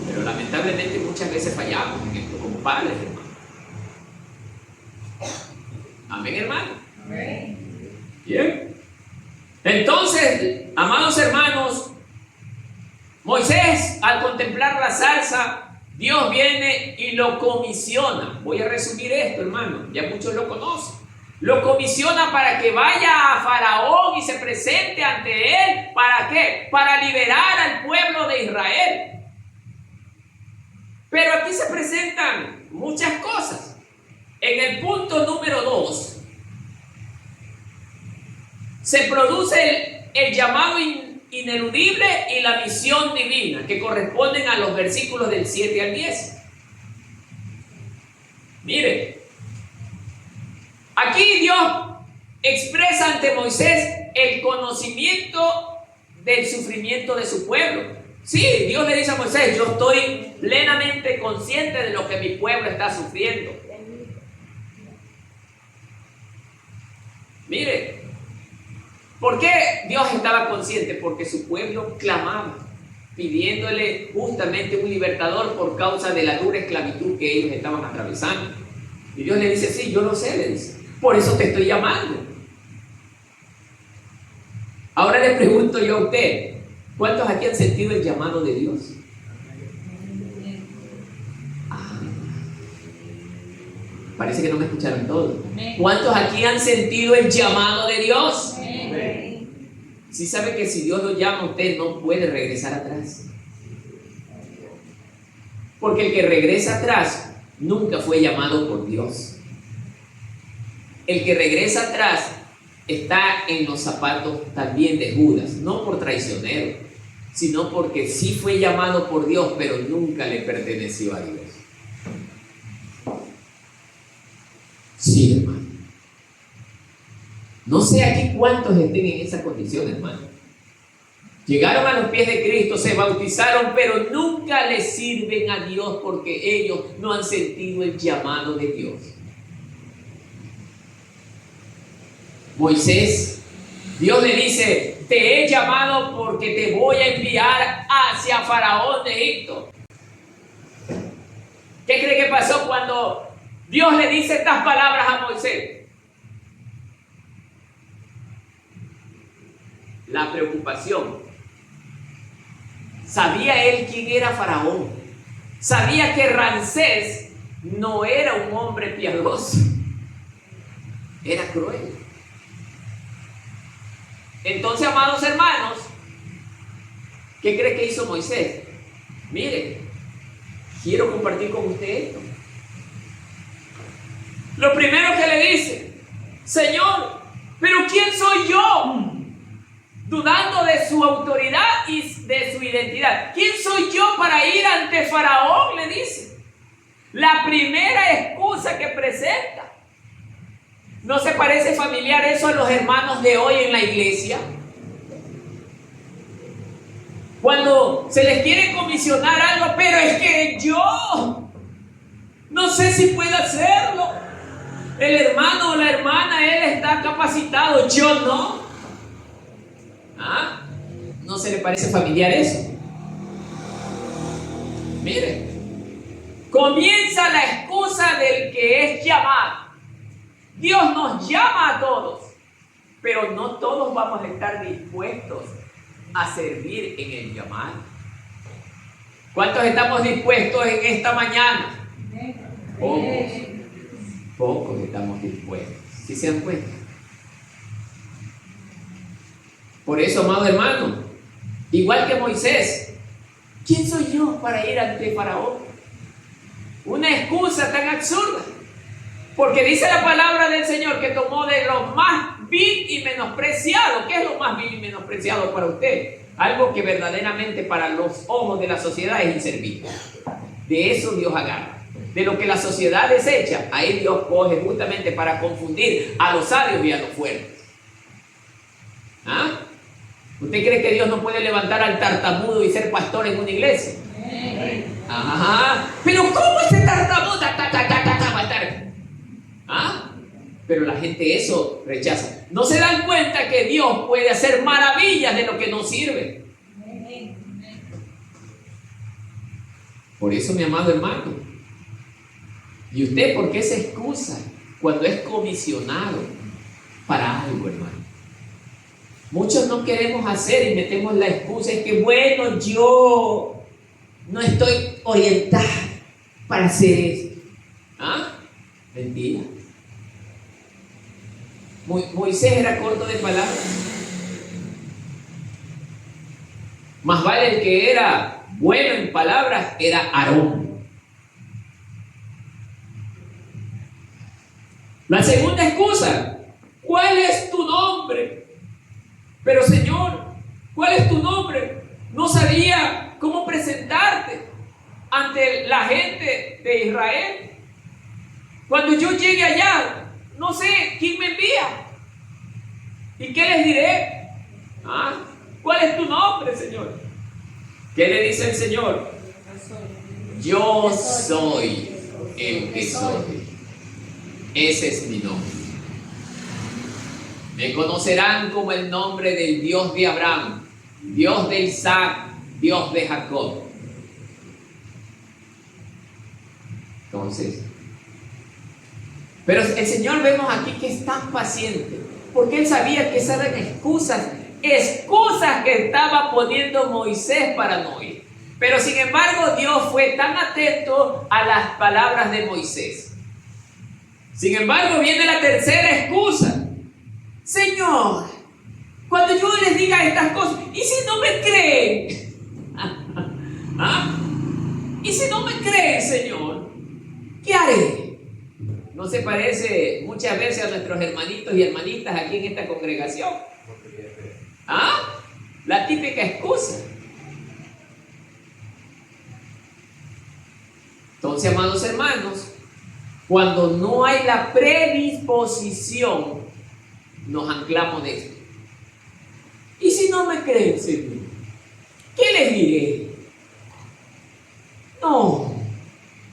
Pero lamentablemente muchas veces fallamos en esto como padres, hermano. Amén, hermano. Amén. Bien. Entonces, amados hermanos, Moisés, al contemplar la zarza, Dios viene y lo comisiona. Voy a resumir esto, hermano, ya muchos lo conocen. Lo comisiona para que vaya a Faraón y se presente ante él. ¿Para qué? Para liberar al pueblo de Israel. Pero aquí se presentan muchas cosas. En el punto número 2, se produce el llamado ineludible y la misión divina, que corresponden a los versículos del 7 al 10. Mire, aquí Dios expresa ante Moisés el conocimiento del sufrimiento de su pueblo. Sí, Dios le dice a Moisés, yo estoy plenamente consciente de lo que mi pueblo está sufriendo. Mire, ¿por qué Dios estaba consciente? Porque su pueblo clamaba, pidiéndole justamente un libertador por causa de la dura esclavitud que ellos estaban atravesando. Y Dios le dice, sí, yo lo sé, le dice, por eso te estoy llamando. Ahora le pregunto yo a usted, ¿Cuántos aquí han sentido el llamado de Dios? Parece que no me escucharon todos. ¿Cuántos aquí han sentido el llamado de Dios? Si sabe que si Dios lo llama a usted, no puede regresar atrás. Porque el que regresa atrás nunca fue llamado por Dios. El que regresa atrás está en los zapatos también de Judas, no por traicionero, sino porque sí fue llamado por Dios, pero nunca le perteneció a Dios. Sí, hermano. No sé aquí cuántos estén en esa condición, hermano. Llegaron a los pies de Cristo, se bautizaron, pero nunca le sirven a Dios porque ellos no han sentido el llamado de Dios. Moisés, Dios le dice: te he llamado porque te voy a enviar hacia Faraón de Egipto. ¿Qué cree que pasó cuando Dios le dice estas palabras a Moisés? La preocupación. Sabía él quién era Faraón. Sabía que Ramsés no era un hombre piadoso. Era cruel. Entonces, amados hermanos, ¿qué cree que hizo Moisés? Mire, quiero compartir con usted esto. Lo primero que le dice: Señor, ¿pero quién soy yo? Dudando de su autoridad y de su identidad. ¿Quién soy yo para ir ante Faraón? Le dice. La primera excusa que presenta. ¿No se parece familiar eso a los hermanos de hoy en la iglesia? Cuando se les quiere comisionar algo, pero es que yo no sé si puedo hacerlo. El hermano o la hermana, él está capacitado, yo no. ¿Ah? ¿No se le parece familiar eso? Mire, comienza la excusa del que es llamado. Dios nos llama a todos, pero no todos vamos a estar dispuestos a servir en el llamado. ¿Cuántos estamos dispuestos en esta mañana? Pocos. Pocos estamos dispuestos. ¿Sí se dan cuenta? Por eso, amado hermano, igual que Moisés, ¿quién soy yo para ir ante Faraón? Una excusa tan absurda. Porque dice la palabra del Señor que tomó de lo más vil y menospreciado. ¿Qué es lo más vil y menospreciado para usted? Algo que verdaderamente para los ojos de la sociedad es inservible. De eso Dios agarra. De lo que la sociedad desecha, ahí Dios coge justamente para confundir a los sabios y a los fuertes. ¿Ah? ¿Usted cree que Dios no puede levantar al tartamudo y ser pastor en una iglesia? Ajá. Pero ¿cómo ese tartamudo va a estar? ¿Ah? Pero la gente eso rechaza. No se dan cuenta que Dios puede hacer maravillas de lo que no sirve. Por eso, mi amado hermano, ¿y usted por qué se excusa cuando es comisionado para algo, hermano? Muchos no queremos hacer y metemos la excusa, es que bueno, yo no estoy orientado para hacer esto. ¿Ah? Mentira. Moisés era corto de palabras. Más vale el que era bueno en palabras, era Aarón. La segunda excusa: ¿cuál es tu nombre? Pero Señor, ¿cuál es tu nombre? No sabía cómo presentarte ante la gente de Israel. Cuando yo llegue allá, no sé quién me envía. ¿Y qué les diré? ¿Ah? ¿Cuál es tu nombre, Señor? ¿Qué le dice el Señor? Yo soy el que soy. Ese es mi nombre. Me conocerán como el nombre del Dios de Abraham, Dios de Isaac, Dios de Jacob. Entonces, pero el Señor vemos aquí que es tan paciente, porque Él sabía que esas eran excusas excusas que estaba poniendo Moisés para no ir. Pero sin embargo, Dios fue tan atento a las palabras de Moisés. Sin embargo, viene la tercera excusa. Señor, cuando yo les diga estas cosas, ¿y si no me creen? ¿Ah? ¿Y si no me creen, Señor? ¿Qué haré? ¿No se parece muchas veces a nuestros hermanitos y hermanitas aquí en esta congregación? ¿Ah? La típica excusa. Entonces, amados hermanos, cuando no hay la predisposición, nos anclamos de esto. ¿Y si no me creen, Señor? ¿Qué les diré? No.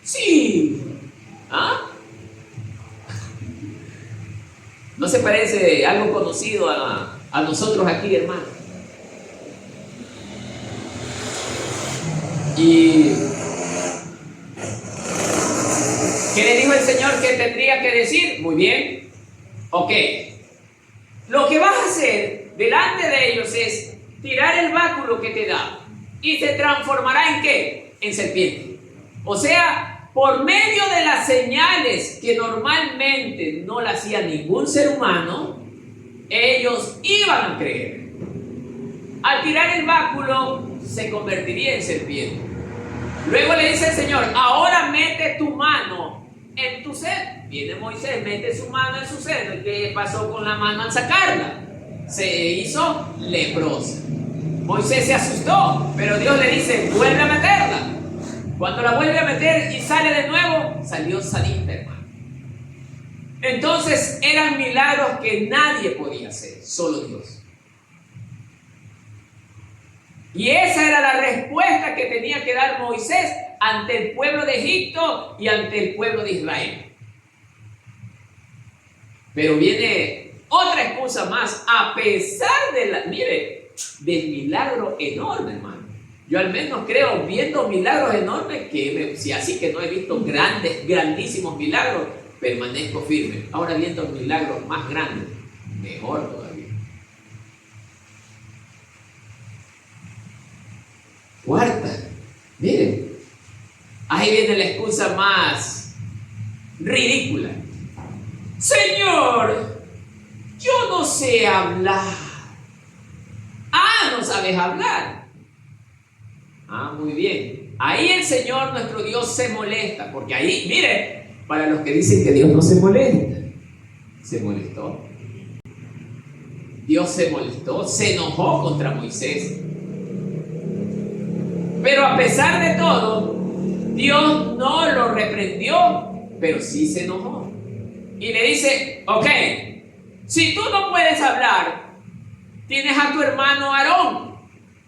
Sí. ¿Ah? ¿No se parece algo conocido a nosotros aquí, hermano? Y ¿qué le dijo el Señor que tendría que decir? Muy bien. Ok. Lo que vas a hacer delante de ellos es tirar el báculo que te da y se transformará ¿en qué? En serpiente. O sea, por medio de las señales que normalmente no la hacía ningún ser humano, ellos iban a creer. Al tirar el báculo se convertiría en serpiente. Luego le dice el Señor, ahora mete tu mano en tu seno. Viene Moisés, mete su mano en su seno. ¿Y qué pasó con la mano al sacarla? Se hizo leprosa. Moisés se asustó, pero Dios le dice, vuelve a meterla. Cuando la vuelve a meter y sale de nuevo, salió sanita, hermano. Entonces eran milagros que nadie podía hacer, solo Dios. Y esa era la respuesta que tenía que dar Moisés ante el pueblo de Egipto y ante el pueblo de Israel. Pero viene otra excusa más, a pesar del milagro enorme, hermano. Yo al menos creo, viendo milagros enormes, si así que no he visto grandísimos milagros, permanezco firme. Ahora viendo milagros más grandes, mejor todavía. Cuarta, miren, ahí viene la excusa más ridícula. Señor, yo no sé hablar. No sabes hablar. Muy bien. Ahí el Señor nuestro Dios se molesta, porque ahí, miren, para los que dicen que Dios no se molesta, se molestó. Dios se molestó, se enojó contra Moisés. Pero a pesar de todo, Dios no lo reprendió, pero sí se enojó. Y le dice, ok, si tú no puedes hablar, tienes a tu hermano Aarón.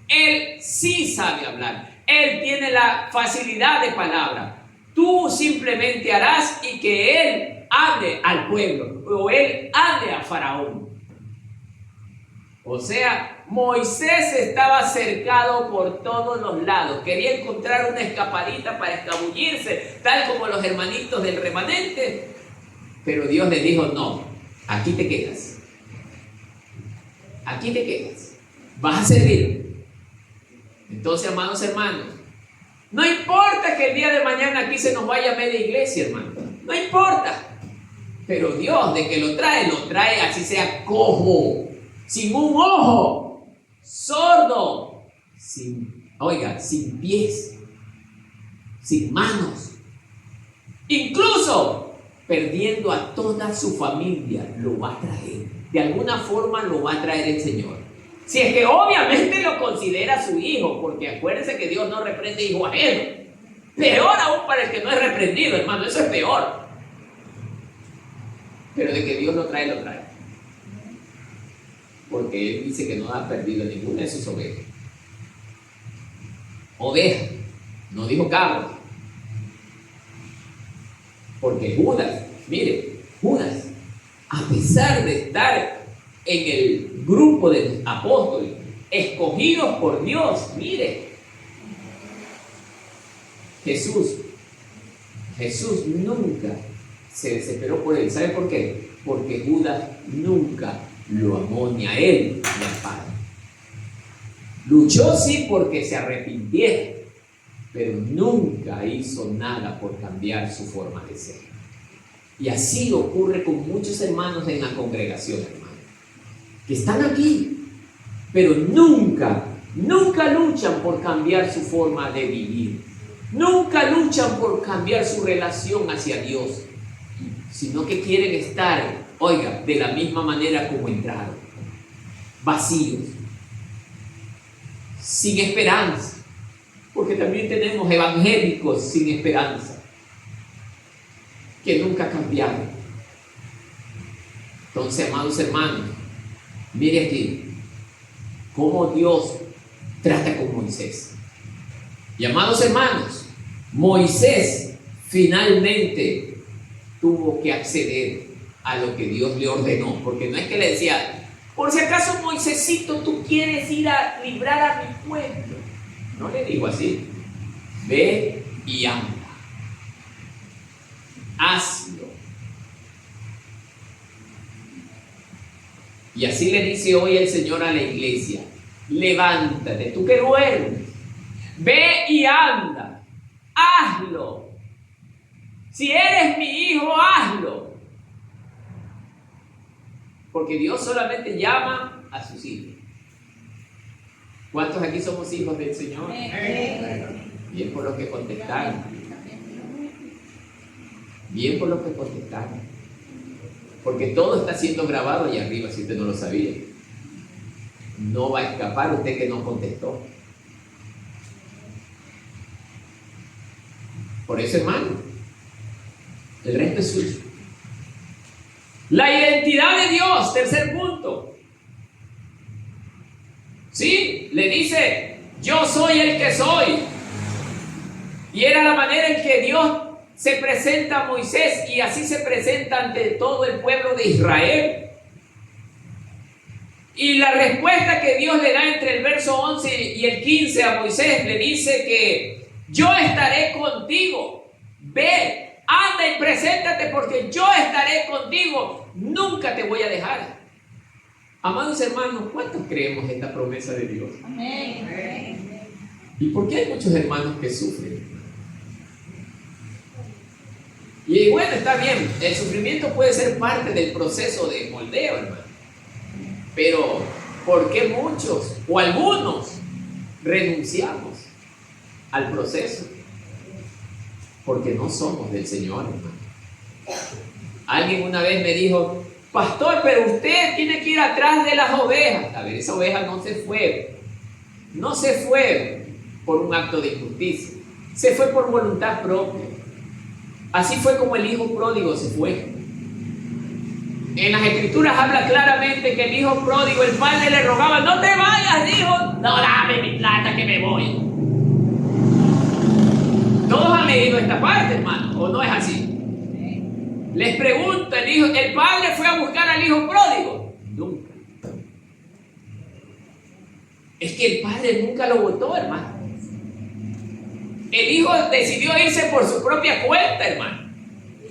Él sí sabe hablar. Él tiene la facilidad de palabra. Tú simplemente harás y que él hable al pueblo, o él hable a Faraón. O sea, Moisés estaba cercado por todos los lados. Quería encontrar una escapadita para escabullirse, tal como los hermanitos del remanente. Pero Dios le dijo, no, aquí te quedas. Aquí te quedas. Vas a servir. Entonces, amados hermanos, no importa que el día de mañana aquí se nos vaya media iglesia, hermano. No importa. Pero Dios, de que lo trae así sea cojo, sin un ojo, sordo, sin pies, sin manos, incluso perdiendo a toda su familia, lo va a traer. De alguna forma lo va a traer el Señor. Si es que obviamente lo considera su hijo, porque acuérdense que Dios no reprende hijo ajeno. Peor aún para el que no es reprendido, hermano, eso es peor. Pero de que Dios lo trae, lo trae. Porque Él dice que no ha perdido ninguna de sus ovejas. Oveja, no dijo cabra. Porque Judas, mire, Judas, a pesar de estar en el grupo de los apóstoles, escogidos por Dios, mire, Jesús nunca se desesperó por él. ¿Sabe por qué? Porque Judas nunca lo amó ni a él ni al Padre. Luchó sí porque se arrepintiera, pero nunca hizo nada por cambiar su forma de ser. Y así ocurre con muchos hermanos en la congregación, hermano, que están aquí, pero nunca luchan por cambiar su forma de vivir. Nunca luchan por cambiar su relación hacia Dios, sino que quieren estar, oiga, de la misma manera como entraron, vacíos, sin esperanza, porque también tenemos evangélicos sin esperanza, que nunca cambiaron. Entonces, amados hermanos, mire aquí cómo Dios trata con Moisés. Y amados hermanos, Moisés finalmente tuvo que acceder a lo que Dios le ordenó, porque no es que le decía, por si acaso Moisésito, tú quieres ir a librar a mi pueblo. No le dijo así, ve y anda, hazlo. Y así le dice hoy el Señor a la iglesia, levántate, tú que duermes, ve y anda, hazlo. Si eres mi hijo, hazlo. Porque Dios solamente llama a sus hijos. ¿Cuántos aquí somos hijos del Señor? Bien por lo que contestaron. Bien por lo que contestaron. Porque todo está siendo grabado allá arriba, si usted no lo sabía. No va a escapar usted que no contestó. Por eso, hermano, el resto es suyo. La identidad de Dios, tercer punto. Sí, le dice, yo soy el que soy. Y era la manera en que Dios se presenta a Moisés, y así se presenta ante todo el pueblo de Israel. Y la respuesta que Dios le da entre el verso 11 y el 15 a Moisés, le dice que yo estaré contigo, ve, anda y preséntate, porque yo estaré contigo, nunca te voy a dejar. Amados hermanos, ¿cuántos creemos esta promesa de Dios? Amén. ¿Y por qué hay muchos hermanos que sufren? Y bueno, está bien, el sufrimiento puede ser parte del proceso de moldeo, hermano. Pero, ¿por qué muchos o algunos renunciamos al proceso? Porque no somos del Señor, hermano. Alguien una vez me dijo, pastor, pero usted tiene que ir atrás de las ovejas. A ver, esa oveja no se fue por un acto de injusticia, se fue por voluntad propia. Así fue como el hijo pródigo se fue. En las escrituras habla claramente que el hijo pródigo, el padre le rogaba, no te vayas, dijo, no, dame mi plata que me voy. Todos han leído esta parte, hermano, ¿o no es así? Les pregunto, el padre fue a buscar al hijo pródigo. Nunca. Es que el padre nunca lo votó, hermano. El hijo decidió irse por su propia cuenta, hermano.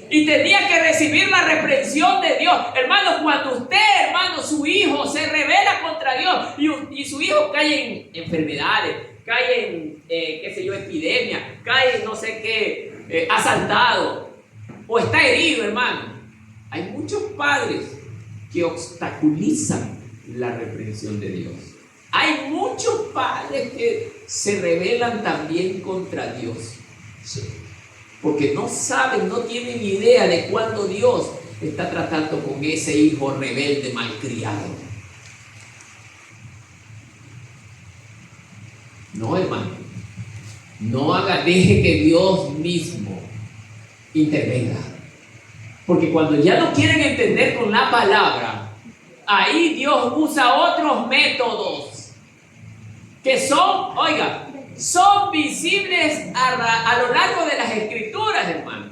Y tenía que recibir la reprensión de Dios. Hermano, cuando usted, hermano, su hijo se rebela contra Dios y su hijo cae en enfermedades, cae en, epidemia, cae en no sé qué, asaltado o está herido, hermano. Hay muchos padres que obstaculizan la reprensión de Dios. Hay muchos padres que se rebelan también contra Dios. Sí. Porque no saben, no tienen idea de cuándo Dios está tratando con ese hijo rebelde malcriado. No, hermano. Deje que Dios mismo intervenga. Porque cuando ya no quieren entender con la palabra, ahí Dios usa otros métodos que son, oiga, son visibles a lo largo de las escrituras, hermano.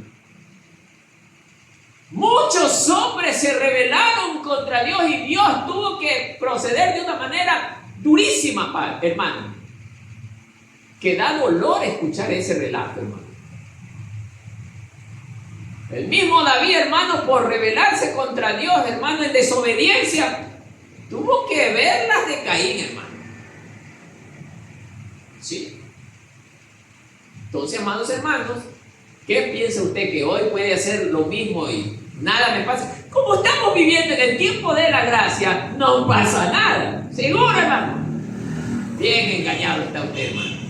Muchos hombres se rebelaron contra Dios y Dios tuvo que proceder de una manera durísima, hermano. Que da dolor escuchar ese relato, hermano. El mismo David, hermano, por rebelarse contra Dios, hermano, en desobediencia, tuvo que ver las de Caín, hermano. Sí. Entonces, amados hermanos, ¿qué piensa usted que hoy puede hacer lo mismo y nada me pasa? Como estamos viviendo en el tiempo de la gracia, no pasa nada. ¿Seguro, hermano? Bien engañado está usted, hermano.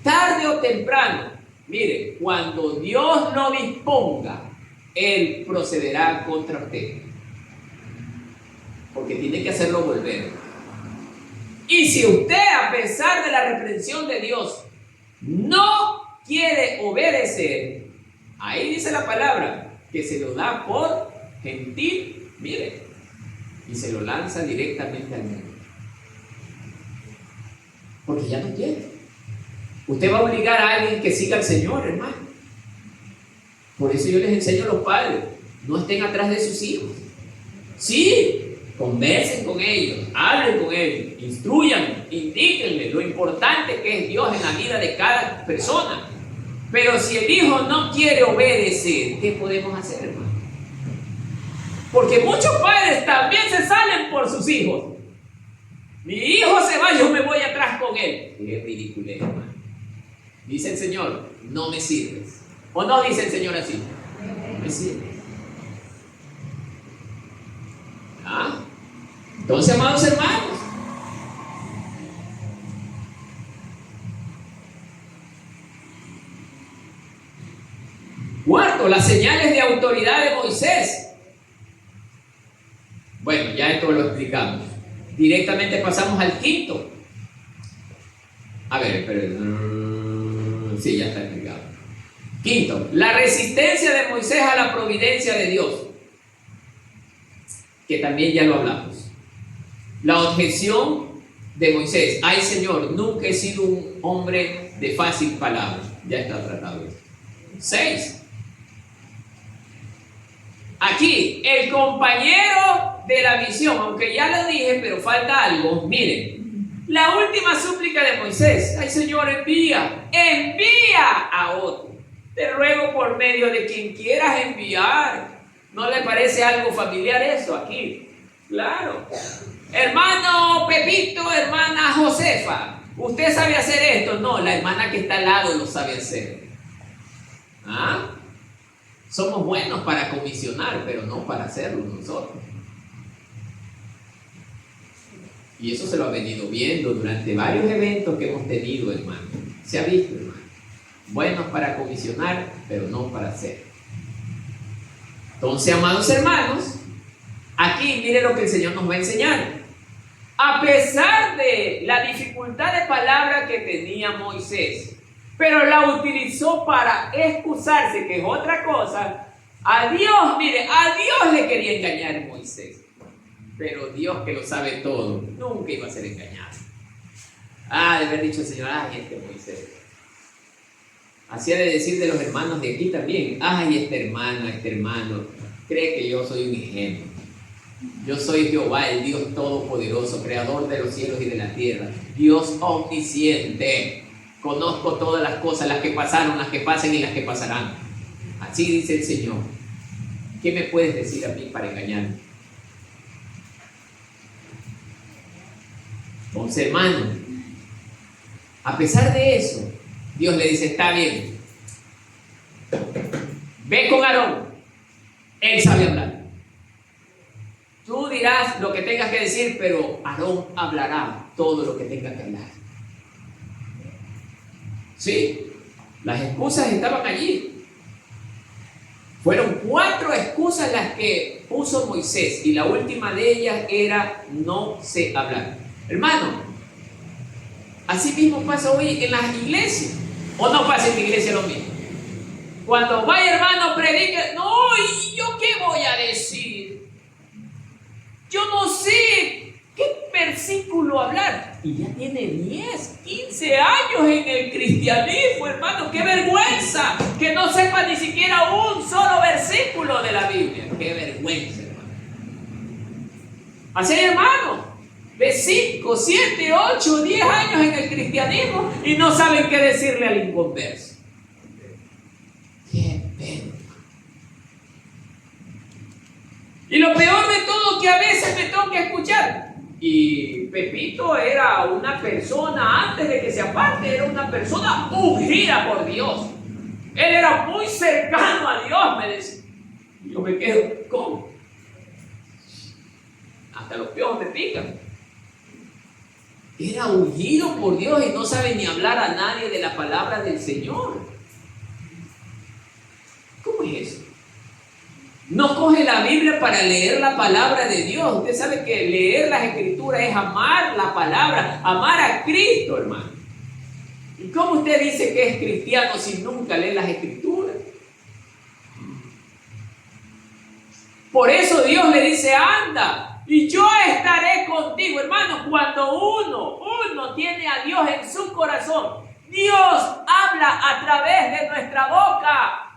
Tarde o temprano, mire, cuando Dios lo disponga, Él procederá contra usted. Porque tiene que hacerlo volver. Y si usted, a pesar de la reprensión de Dios, no quiere obedecer, ahí dice la palabra, que se lo da por gentil, mire, y se lo lanza directamente al mundo. Porque ya no quiere. Usted va a obligar a alguien que siga al Señor, hermano. Por eso yo les enseño a los padres, no estén atrás de sus hijos. Sí, conversen con ellos, hablen con ellos, instruyan, indíquenle lo importante que es Dios en la vida de cada persona. Pero si el hijo no quiere obedecer, ¿qué podemos hacer, hermano? Porque muchos padres también se salen por sus hijos. Mi hijo se va, yo me voy atrás con él. Qué ridículo, hermano. Dice el Señor, no me sirves. ¿O no dice el Señor así? No me sirves. ¿Ah? Entonces, amados hermanos, cuarto, las señales de autoridad de Moisés. Bueno, ya esto lo explicamos. Directamente pasamos al quinto. A ver, sí, ya está explicado. Quinto, la resistencia de Moisés a la providencia de Dios, que también ya lo hablamos. La objeción de Moisés: ay, Señor, nunca he sido un hombre de fácil palabra. Ya está tratado esto. 6. Aquí, el compañero de la visión, aunque ya lo dije, pero falta algo. Miren, la última súplica de Moisés: ay, Señor, envía a otro. Te ruego por medio de quien quieras enviar. ¿No le parece algo familiar eso aquí? Claro. Hermano Pepito, hermana Josefa, ¿usted sabe hacer esto? No, la hermana que está al lado lo sabe hacer. ¿Ah? Somos buenos para comisionar, pero no para hacerlo nosotros. Y eso se lo ha venido viendo durante varios eventos que hemos tenido, hermano. Se ha visto, hermano. Buenos para comisionar, pero no para hacer. Entonces, amados hermanos, aquí mire lo que el Señor nos va a enseñar. A pesar de la dificultad de palabra que tenía Moisés, pero la utilizó para excusarse, que es otra cosa. A Dios, mire, a Dios le quería engañar Moisés. Pero Dios, que lo sabe todo, nunca iba a ser engañado. De haber dicho el Señor: ay, este Moisés. Así ha de decir de los hermanos de aquí también: ay, este hermano, cree que yo soy un ejemplo. Yo soy Jehová, el Dios todopoderoso, creador de los cielos y de la tierra, Dios omnisciente. Conozco todas las cosas, las que pasaron, las que pasan y las que pasarán. Así dice el Señor. ¿Qué me puedes decir a mí para engañarme? Entonces, hermano, a pesar de eso, Dios le dice: está bien, ve con Aarón, él sabe hablar. Tú dirás lo que tengas que decir, pero Aarón hablará todo lo que tenga que hablar. Sí, las excusas estaban allí. Fueron 4 excusas las que puso Moisés, y la última de ellas era: no sé hablar. Hermano, así mismo pasa hoy en las iglesias. ¿O no pasa en la iglesia lo mismo? Cuando vaya, hermano, predica: no, ¿y yo qué voy a decir? Yo no sé qué versículo hablar. Y ya tiene 10, 15 años en el cristianismo, hermano. ¡Qué vergüenza! Que no sepa ni siquiera un solo versículo de la Biblia. ¡Qué vergüenza, hermano! Así hay hermanos de 5, 7, 8, 10 años en el cristianismo y no saben qué decirle al inconverso. ¡Qué pena! Y lo peor de todo, que a veces me toca escuchar: Y Pepito era una persona, antes de que se aparte, era una persona ungida por Dios. Él era muy cercano a Dios, me decía. Yo me quedo, ¿cómo? Hasta los piojos me pican. Era ungido por Dios y no sabe ni hablar a nadie de la palabra del Señor. ¿Cómo es eso? No coge la Biblia para leer la palabra de Dios. Usted sabe que leer las Escrituras es amar la palabra, amar a Cristo, hermano. ¿Y cómo usted dice que es cristiano si nunca lee las Escrituras? Por eso Dios le dice, anda, y yo estaré contigo, hermano. Cuando uno tiene a Dios en su corazón, Dios habla a través de nuestra boca.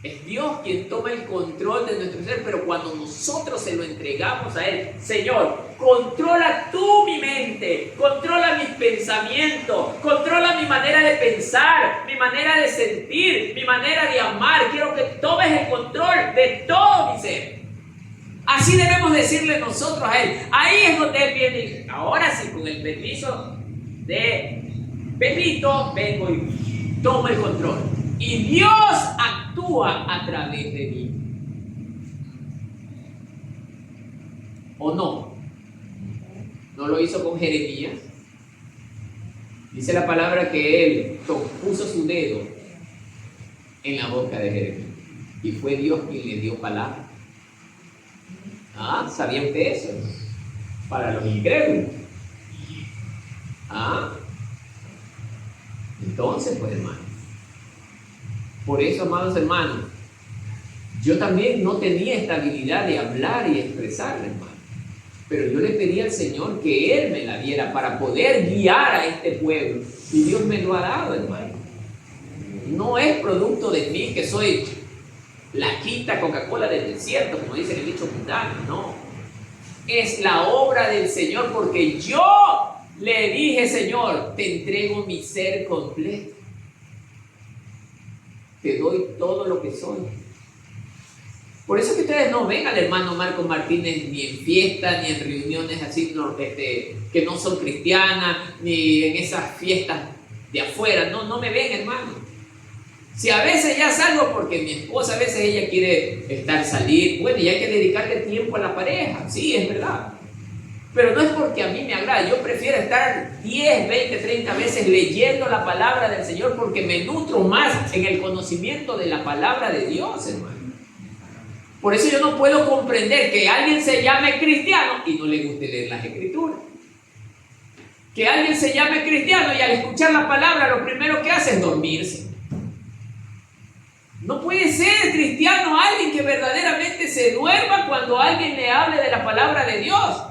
Es Dios quien toma el control de nuestro ser, pero cuando nosotros se lo entregamos a Él, Señor, controla tú mi mente, controla mis pensamientos, controla mi manera de pensar, mi manera de sentir, mi manera de amar. Quiero que tomes el control de todo mi ser. Así debemos decirle nosotros a Él. Ahí es donde Él viene. Ahora sí, con el permiso de Pepito, vengo y tomo el control. Y Dios actúa a través de mí. ¿O no? ¿No lo hizo con Jeremías? Dice la palabra que él puso su dedo en la boca de Jeremías. Y fue Dios quien le dio palabra. ¿Ah? ¿Sabían ustedes eso? Para los incrédulos. ¿Ah? Entonces, pues, hermano. Por eso, amados hermanos, yo también no tenía esta habilidad de hablar y expresarme, hermano. Pero yo le pedí al Señor que Él me la diera para poder guiar a este pueblo. Y Dios me lo ha dado, hermano. No es producto de mí, que soy la quinta Coca-Cola del desierto, como dice el dicho mundano, no. Es la obra del Señor, porque yo le dije, Señor, te entrego mi ser completo. Te doy todo lo que soy. Por eso que ustedes no ven al hermano Marco Martínez ni en fiestas, ni en reuniones así que no son cristianas, ni en esas fiestas de afuera. No me ven, hermano. Si a veces ya salgo porque mi esposa a veces ella quiere salir, bueno, y hay que dedicarle tiempo a la pareja. Sí, es verdad. Pero no es porque a mí me agrada. Yo prefiero estar 10, 20, 30 veces leyendo la palabra del Señor, porque me nutro más en el conocimiento de la palabra de Dios, hermano. Por eso yo no puedo comprender que alguien se llame cristiano y no le guste leer las Escrituras. Que alguien se llame cristiano y al escuchar la palabra lo primero que hace es dormirse. No puede ser cristiano alguien que verdaderamente se duerma cuando alguien le hable de la palabra de Dios.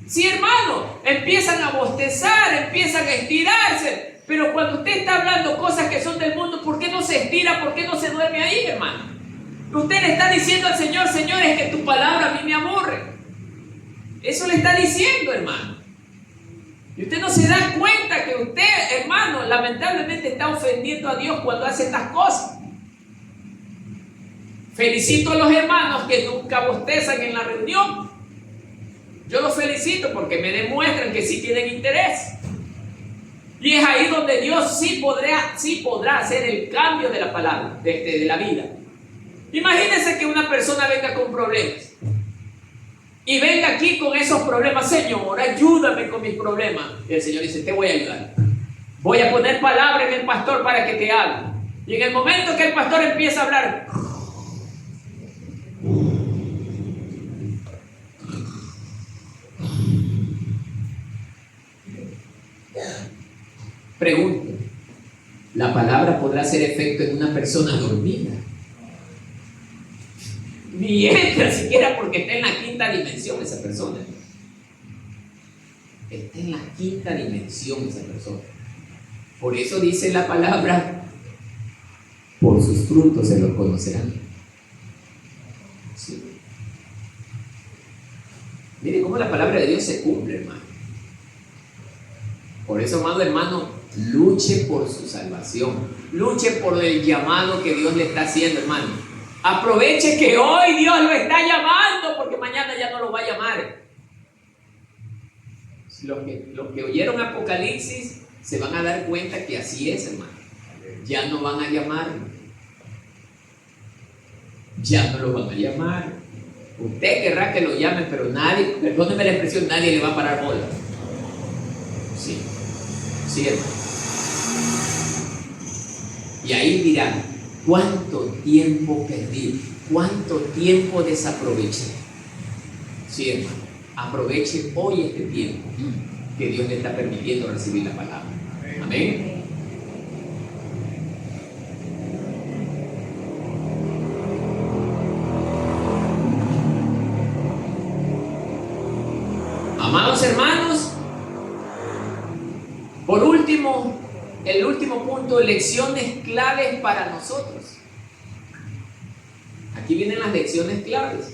Sí, hermano, empiezan a bostezar, empiezan a estirarse, pero cuando usted está hablando cosas que son del mundo, ¿por qué no se estira? ¿Por qué no se duerme ahí, hermano? Usted le está diciendo al Señor, Señor, es que tu palabra a mí me aburre. Eso le está diciendo, hermano. Y usted no se da cuenta que usted, hermano, lamentablemente está ofendiendo a Dios cuando hace estas cosas. Felicito a los hermanos que nunca bostezan en la reunión. Yo los felicito porque me demuestran que sí tienen interés. Y es ahí donde Dios sí podrá hacer el cambio de la palabra, de la vida. Imagínense que una persona venga con problemas. Y venga aquí con esos problemas. Señor, ayúdame con mis problemas. Y el Señor dice, te voy a ayudar. Voy a poner palabra en el pastor para que te hable. Y en el momento que el pastor empieza a hablar, pregunto, ¿la palabra podrá hacer efecto en una persona dormida? Ni entra siquiera, porque está en la quinta dimensión esa persona. Está en la quinta dimensión esa persona. Por eso dice la palabra, por sus frutos se los conocerán. Sí. Mire cómo la palabra de Dios se cumple, hermano. Por eso, amado hermano, luche por su salvación. Luche por el llamado que Dios le está haciendo, hermano. Aproveche que hoy Dios lo está llamando, porque mañana ya no lo va a llamar. Los que oyeron Apocalipsis se van a dar cuenta que así es, hermano. Ya no van a llamarlo. Ya no lo van a llamar. Usted querrá que lo llamen, pero nadie, perdóneme la expresión, nadie le va a parar bola. Sí, sí, hermano. Y ahí dirán, ¿cuánto tiempo perdí? ¿Cuánto tiempo desaproveché? Sí, hermano. Aproveche hoy este tiempo que Dios le está permitiendo recibir la palabra. Amén. Amados hermanos, por último, el último punto, lecciones claves para nosotros. Aquí vienen las lecciones claves.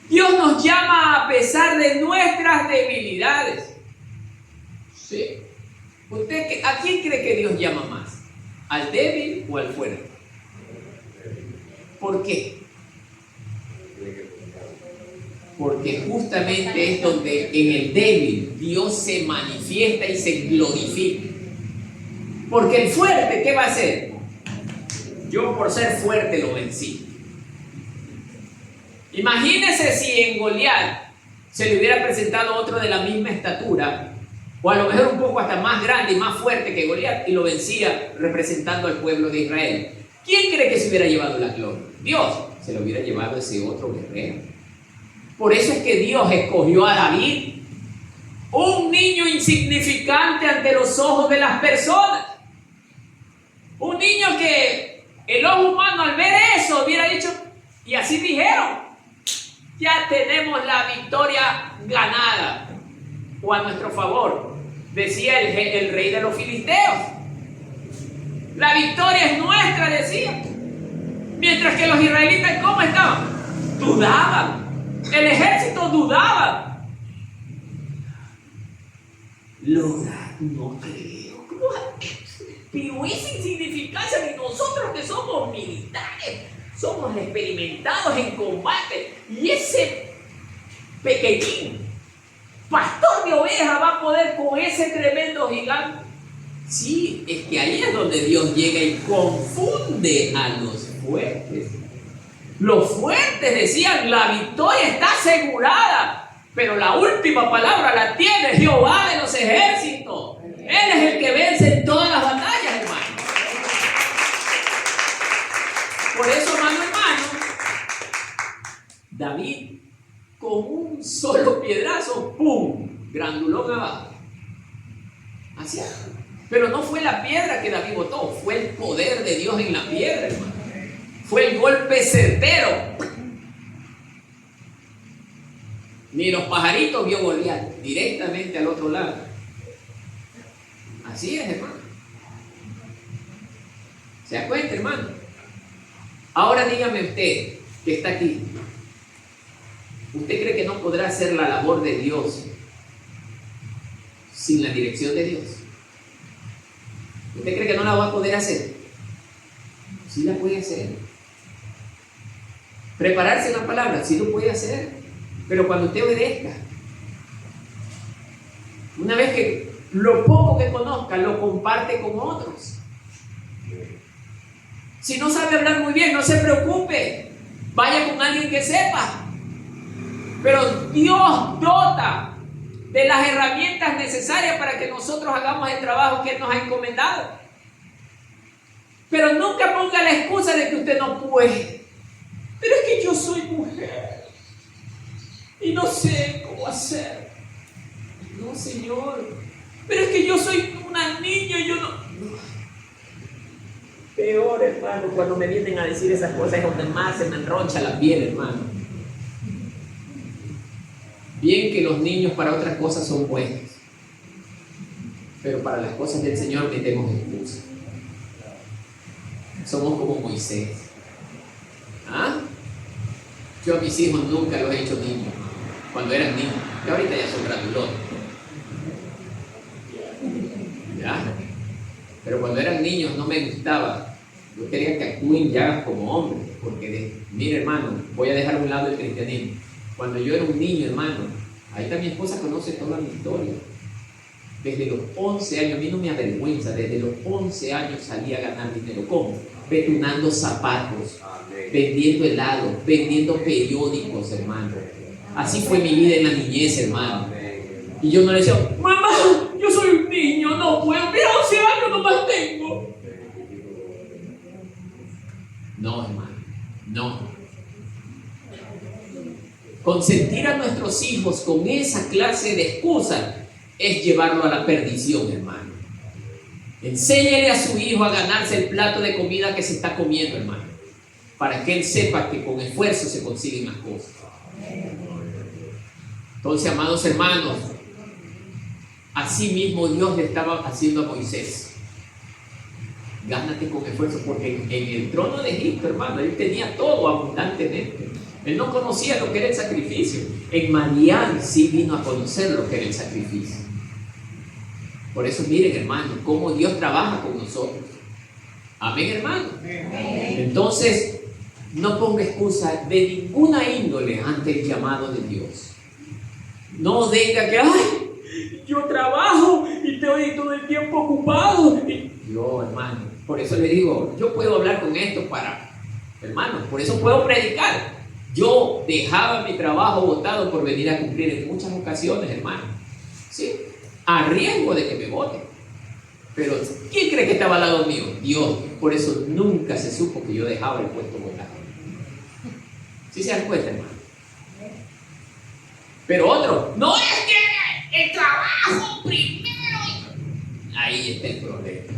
Dios nos llama a pesar de nuestras debilidades. Sí. ¿Usted a quién cree que Dios llama más? ¿Al débil o al fuerte? ¿Por qué? Porque justamente es donde en el débil Dios se manifiesta y se glorifica. Porque el fuerte, ¿qué va a hacer? Yo por ser fuerte lo vencí. Imagínese si en Goliat se le hubiera presentado otro de la misma estatura, o a lo mejor un poco hasta más grande y más fuerte que Goliat, y lo vencía representando al pueblo de Israel. ¿Quién cree que se hubiera llevado la gloria? Dios. Se lo hubiera llevado ese otro guerrero. Por eso es que Dios escogió a David, un niño insignificante ante los ojos de las personas. Un niño que el ojo humano al ver eso hubiera dicho, y así dijeron, ya tenemos la victoria ganada o a nuestro favor, decía el rey de los filisteos. La victoria es nuestra, decía. Mientras que los israelitas, ¿cómo estaban? Dudaban. El ejército dudaba. Lograr, no creo. Pero esa insignificancia de nosotros que somos militares, somos experimentados en combate, y ese pequeñín pastor de ovejas va a poder con ese tremendo gigante. Sí, es que ahí es donde Dios llega y confunde a los fuertes. Los fuertes decían, la victoria está asegurada, pero la última palabra la tiene Jehová de los ejércitos. Él es el que vence en todas las batallas, hermano. Por eso, hermano, David, con un solo piedrazo, ¡pum!, grandulón abajo. Así es. Pero no fue la piedra que David botó, fue el poder de Dios en la piedra, hermano. Fue el golpe certero. Ni los pajaritos vio Goliat, directamente al otro lado. Así es, hermano. ¿Se da cuenta, hermano? Ahora dígame usted, que está aquí, ¿usted cree que no podrá hacer la labor de Dios sin la dirección de Dios? ¿Usted cree que no la va a poder hacer? Sí la puede hacer. Prepararse en la palabra, sí lo puede hacer, pero cuando usted obedezca, una vez que lo poco que conozca lo comparte con otros. Si no sabe hablar muy bien, no se preocupe, vaya con alguien que sepa. Pero Dios dota de las herramientas necesarias para que nosotros hagamos el trabajo que Él nos ha encomendado. Pero nunca ponga la excusa de que usted no puede. Pero es que yo soy mujer y no sé cómo hacer. No, Señor. Pero es que yo soy una niña y yo no. Peor, hermano, cuando me vienen a decir esas cosas es donde más se me enroncha la piel, hermano. Bien que los niños para otras cosas son buenos, pero para las cosas del Señor metemos excusa. Somos como Moisés. ¿Ah? Yo a mis hijos nunca los he hecho niños, cuando eran niños, y ahorita ya son grandulones. ¿Ya? Pero cuando eran eran niños no me gustaba. Yo quería que actúen ya como hombres, porque mire hermano, voy a dejar a un lado el cristianismo. Cuando yo era un niño, hermano, ahí está mi esposa, conoce toda mi historia. Desde los 11 años, a mí no me avergüenza, desde los 11 años salí a ganar dinero. ¿Cómo? Petunando zapatos, vendiendo helados, vendiendo periódicos, hermano. Así fue mi vida en la niñez, hermano. Y yo no le decía, mamá, yo soy un niño, no puedo, mira, 11 años nomás tengo. No, hermano, no. Consentir a nuestros hijos con esa clase de excusas es llevarlo a la perdición, hermano. Enséñele a su hijo a ganarse el plato de comida que se está comiendo, hermano, para que él sepa que con esfuerzo se consiguen las cosas. Entonces, amados hermanos, así mismo Dios le estaba haciendo a Moisés. Gánate con esfuerzo, porque en el trono de Egipto, hermano, él tenía todo abundantemente. Él no conocía lo que era el sacrificio. En Madián sí vino a conocer lo que era el sacrificio. Por eso miren, hermano, cómo Dios trabaja con nosotros. Amén, hermano. Entonces, no ponga excusa de ninguna índole ante el llamado de Dios. No diga que, ay, yo trabajo y estoy todo el tiempo ocupado. Yo, hermano, por eso le digo, yo puedo hablar con esto hermano, por eso puedo predicar. Yo dejaba mi trabajo botado por venir a cumplir en muchas ocasiones, hermano. ¿Sí? A riesgo de que me voten. Pero, ¿quién cree que estaba al lado mío? Dios. Por eso nunca se supo que yo dejaba el puesto botado. ¿Sí se dan cuenta, hermano? Pero otro, no es que el trabajo primero. Ahí está el problema.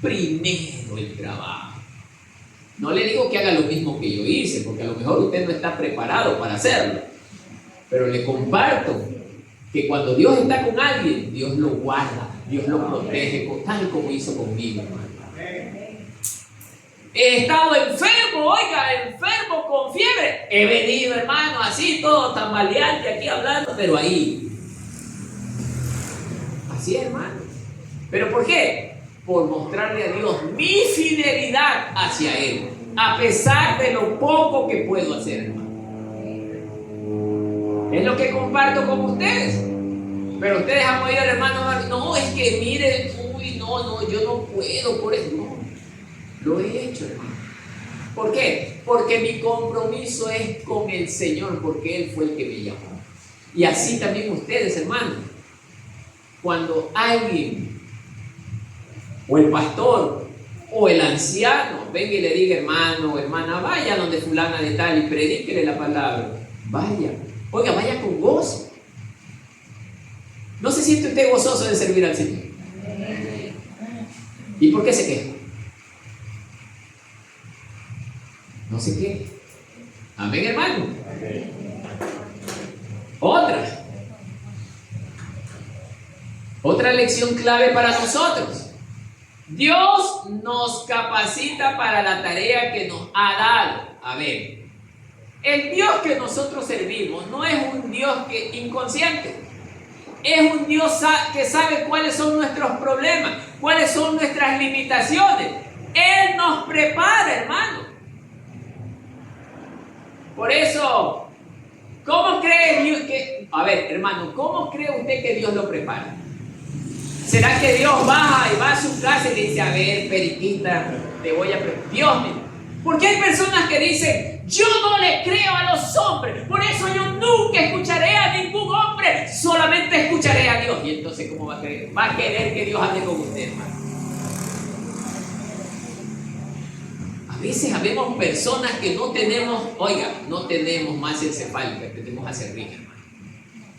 Primero el trabajo. No le digo que haga lo mismo que yo hice, porque a lo mejor usted no está preparado para hacerlo. Pero le comparto que cuando Dios está con alguien, Dios lo guarda, Dios lo protege, tal como hizo conmigo, hermano. He estado enfermo, oiga, enfermo con fiebre. He venido, hermano, así todo tambaleante aquí hablando, pero ahí. Así, hermano. ¿Pero por qué? Por mostrarle a Dios mi fidelidad hacia Él, a pesar de lo poco que puedo hacer, hermano. Es lo que comparto con ustedes. Pero ustedes han oído al hermano, no, es que miren, uy, no, yo no puedo, por eso no. Lo he hecho, hermano. ¿Por qué? Porque mi compromiso es con el Señor, porque Él fue el que me llamó. Y así también ustedes, hermano. Cuando alguien, o el pastor, o el anciano, venga y le diga, hermano o hermana, vaya donde fulana de tal y predíquele la palabra. Vaya. Oiga, vaya con gozo. ¿No se siente usted gozoso de servir al Señor? ¿Y por qué se queja? No se queje. Amén, hermano. Otra lección clave para nosotros. Dios nos capacita para la tarea que nos ha dado. A ver, el Dios que nosotros servimos no es un Dios inconsciente. Es un Dios que sabe cuáles son nuestros problemas, cuáles son nuestras limitaciones. Él nos prepara, hermano. Por eso, ¿cómo cree Dios que... A ver, hermano, ¿cómo cree usted que Dios lo prepara? ¿Será que Dios baja y va a su casa y le dice, a ver, periquita, te voy a preparar? Dios mío. Porque hay personas que dicen, yo no le creo a los hombres, por eso yo nunca escucharé a ningún hombre, solamente escucharé a Dios. Y entonces, ¿cómo va a creer? Va a querer que Dios hable con usted, hermano. A veces habemos personas que no tenemos, no tenemos más encefálica, tenemos acerrín, hermano.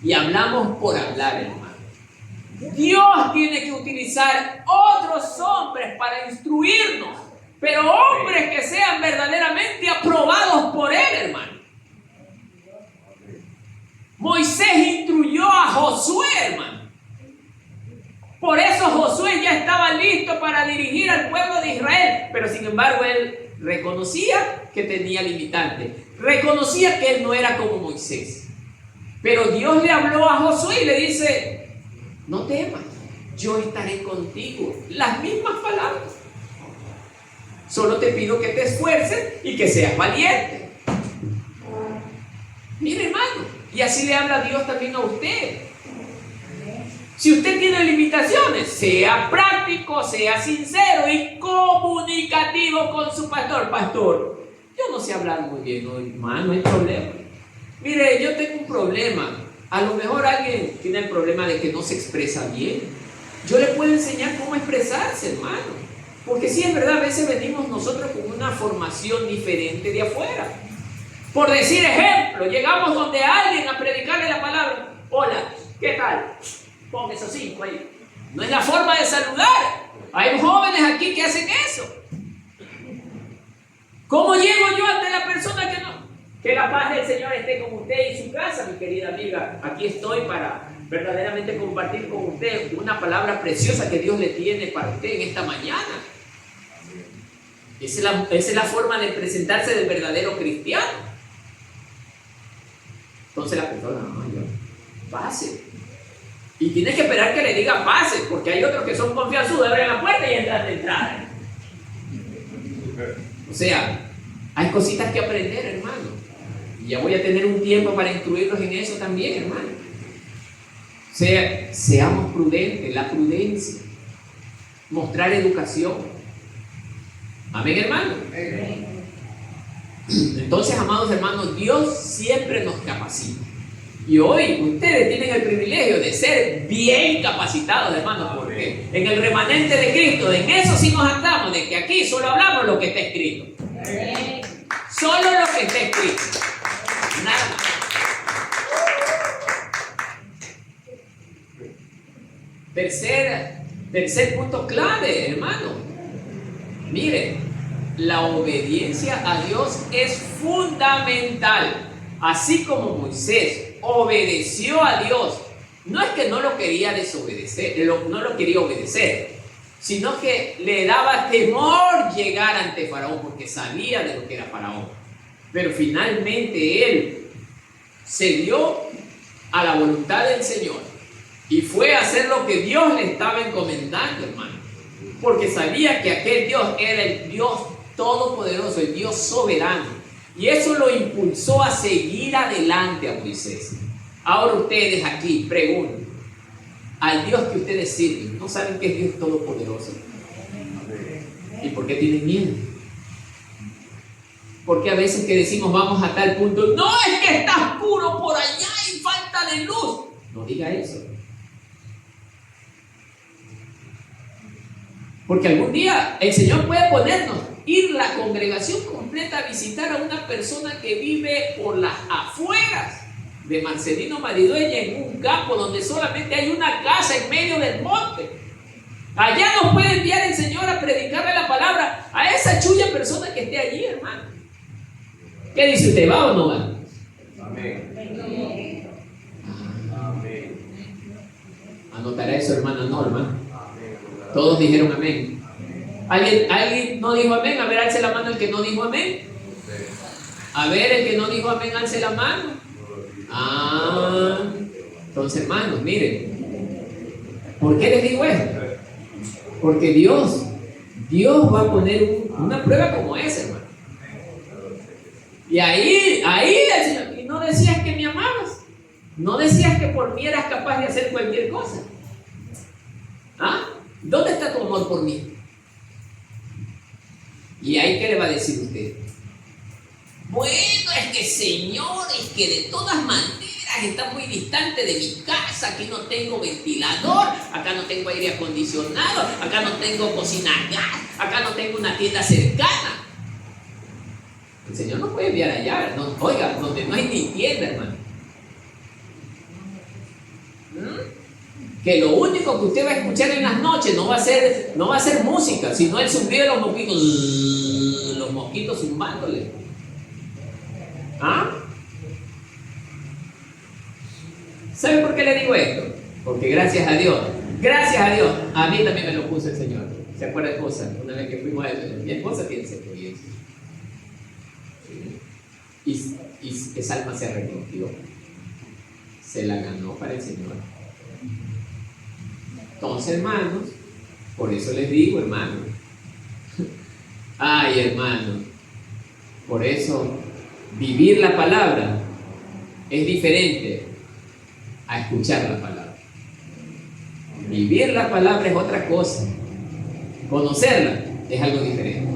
Y hablamos por hablar, hermano. Dios tiene que utilizar otros hombres para instruirnos, pero hombres que sean verdaderamente aprobados por Él, hermano. Moisés instruyó a Josué, hermano. Por eso Josué ya estaba listo para dirigir al pueblo de Israel, pero sin embargo él reconocía que tenía limitantes, reconocía que él no era como Moisés. Pero Dios le habló a Josué y le dice, no temas, yo estaré contigo. Las mismas palabras. Solo te pido que te esfuerces y que seas valiente. Mire, hermano, y así le habla Dios también a usted. Si usted tiene limitaciones, sea práctico, sea sincero y comunicativo con su pastor. Pastor, yo no sé hablar muy bien, no, hermano, no hay problema. Mire, yo tengo un problema. A lo mejor alguien tiene el problema de que no se expresa bien. Yo le puedo enseñar cómo expresarse, hermano. Porque sí, es verdad, a veces venimos nosotros con una formación diferente de afuera. Por decir ejemplo, llegamos donde alguien a predicarle la palabra. Hola, ¿qué tal? Ponga esos 5 ahí. No es la forma de saludar. Hay jóvenes aquí que hacen eso. ¿Cómo llego yo ante la persona que no? Que la paz del Señor esté con usted y su casa, mi querida amiga. Aquí estoy para verdaderamente compartir con usted una palabra preciosa que Dios le tiene para usted en esta mañana. Esa es la forma de presentarse del verdadero cristiano. Entonces la persona, pase. Y tienes que esperar que le diga pase, porque hay otros que son confianzudos, abren la puerta y entran de entrada. O sea, hay cositas que aprender, hermano. Y ya voy a tener un tiempo para instruirlos en eso también, hermano. O sea, seamos prudentes, la prudencia. Mostrar educación. Amén, hermano. Entonces, amados hermanos, Dios siempre nos capacita. Y hoy ustedes tienen el privilegio de ser bien capacitados, hermanos, porque en el remanente de Cristo, en eso sí nos andamos, de que aquí solo hablamos lo que está escrito. Solo lo que está escrito. Nada más. Tercer punto clave, hermano. Mire, la obediencia a Dios es fundamental. Así como Moisés obedeció a Dios, no es que no lo quería desobedecer, no lo quería obedecer, sino que le daba temor llegar ante Faraón porque sabía de lo que era Faraón. Pero finalmente él se dio a la voluntad del Señor y fue a hacer lo que Dios le estaba encomendando, hermano, porque sabía que aquel Dios era el Dios todopoderoso, el Dios soberano. Y eso lo impulsó a seguir adelante a Moisés. Ahora ustedes aquí preguntan, al Dios que ustedes sirven, ¿no saben que es Dios todopoderoso? ¿Y por qué tienen miedo? Porque a veces que decimos vamos a tal punto, no, es que está oscuro por allá y falta de luz. No diga eso. Porque algún día el Señor puede ponernos, ir la congregación completa a visitar a una persona que vive por las afueras de Marcelino Maridueña, en un campo donde solamente hay una casa en medio del monte. Allá nos puede enviar el Señor a predicarle la palabra a esa chulla persona que esté allí, hermano. ¿Qué dice usted? ¿Va o no va? Amén. Amén. Anotará eso, hermana Norma. Todos dijeron amén. ¿Alguien no dijo amén? A ver, alce la mano el que no dijo amén. A ver, el que no dijo amén, alce la mano. Entonces, hermanos, miren. ¿Por qué les digo esto? Porque Dios va a poner una prueba como esa, hermano. Y ahí el Señor, y no decías que me amabas. No decías que por mí eras capaz de hacer cualquier cosa. ¿Dónde está tu amor por mí? ¿Y ahí qué le va a decir usted? Bueno, es que Señor, es que de todas maneras está muy distante de mi casa. Aquí no tengo ventilador, acá no tengo aire acondicionado, acá no tengo cocina a gas, acá no tengo una tienda cercana. El Señor no puede enviar allá, no, oiga, donde no hay ni tienda, hermano. Que lo único que usted va a escuchar en las noches no va a ser música, sino el zumbido de los mosquitos zumbándole. ¿Sabe por qué le digo esto? Porque gracias a Dios, a mí también me lo puso el Señor. ¿Se acuerda, esposa? Una vez que fuimos a mi esposa tiene esa experiencia. Y esa alma se arrepintió, se la ganó para el Señor. Entonces, hermanos, por eso les digo, hermanos, Ay, hermano, por eso vivir la palabra es diferente a escuchar la palabra. Vivir la palabra es otra cosa. Conocerla es algo diferente.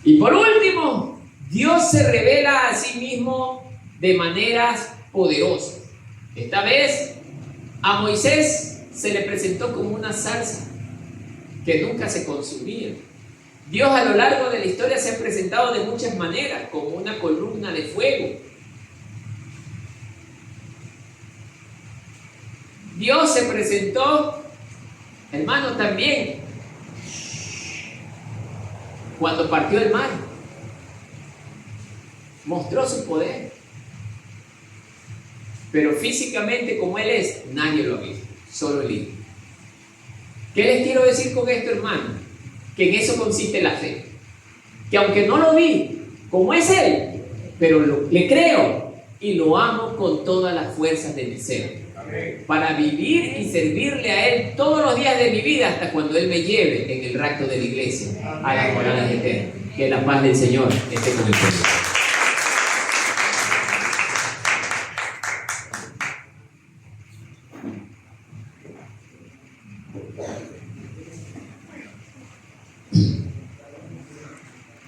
Y por último, Dios se revela a sí mismo de maneras poderosas. Esta vez a Moisés se le presentó como una zarza que nunca se consumía. Dios a lo largo de la historia se ha presentado de muchas maneras, como una columna de fuego. Dios se presentó, hermano, también cuando partió el mar. Mostró su poder. Pero físicamente como Él es, nadie lo ha visto, solo el Hijo. ¿Qué les quiero decir con esto, hermano? Que en eso consiste la fe. Que aunque no lo vi, como es Él, pero le creo y lo amo con todas las fuerzas de mi ser. Amén. Para vivir y servirle a Él todos los días de mi vida hasta cuando Él me lleve en el rapto de la iglesia a las moradas eternas. Que la paz del Señor esté con el pueblo.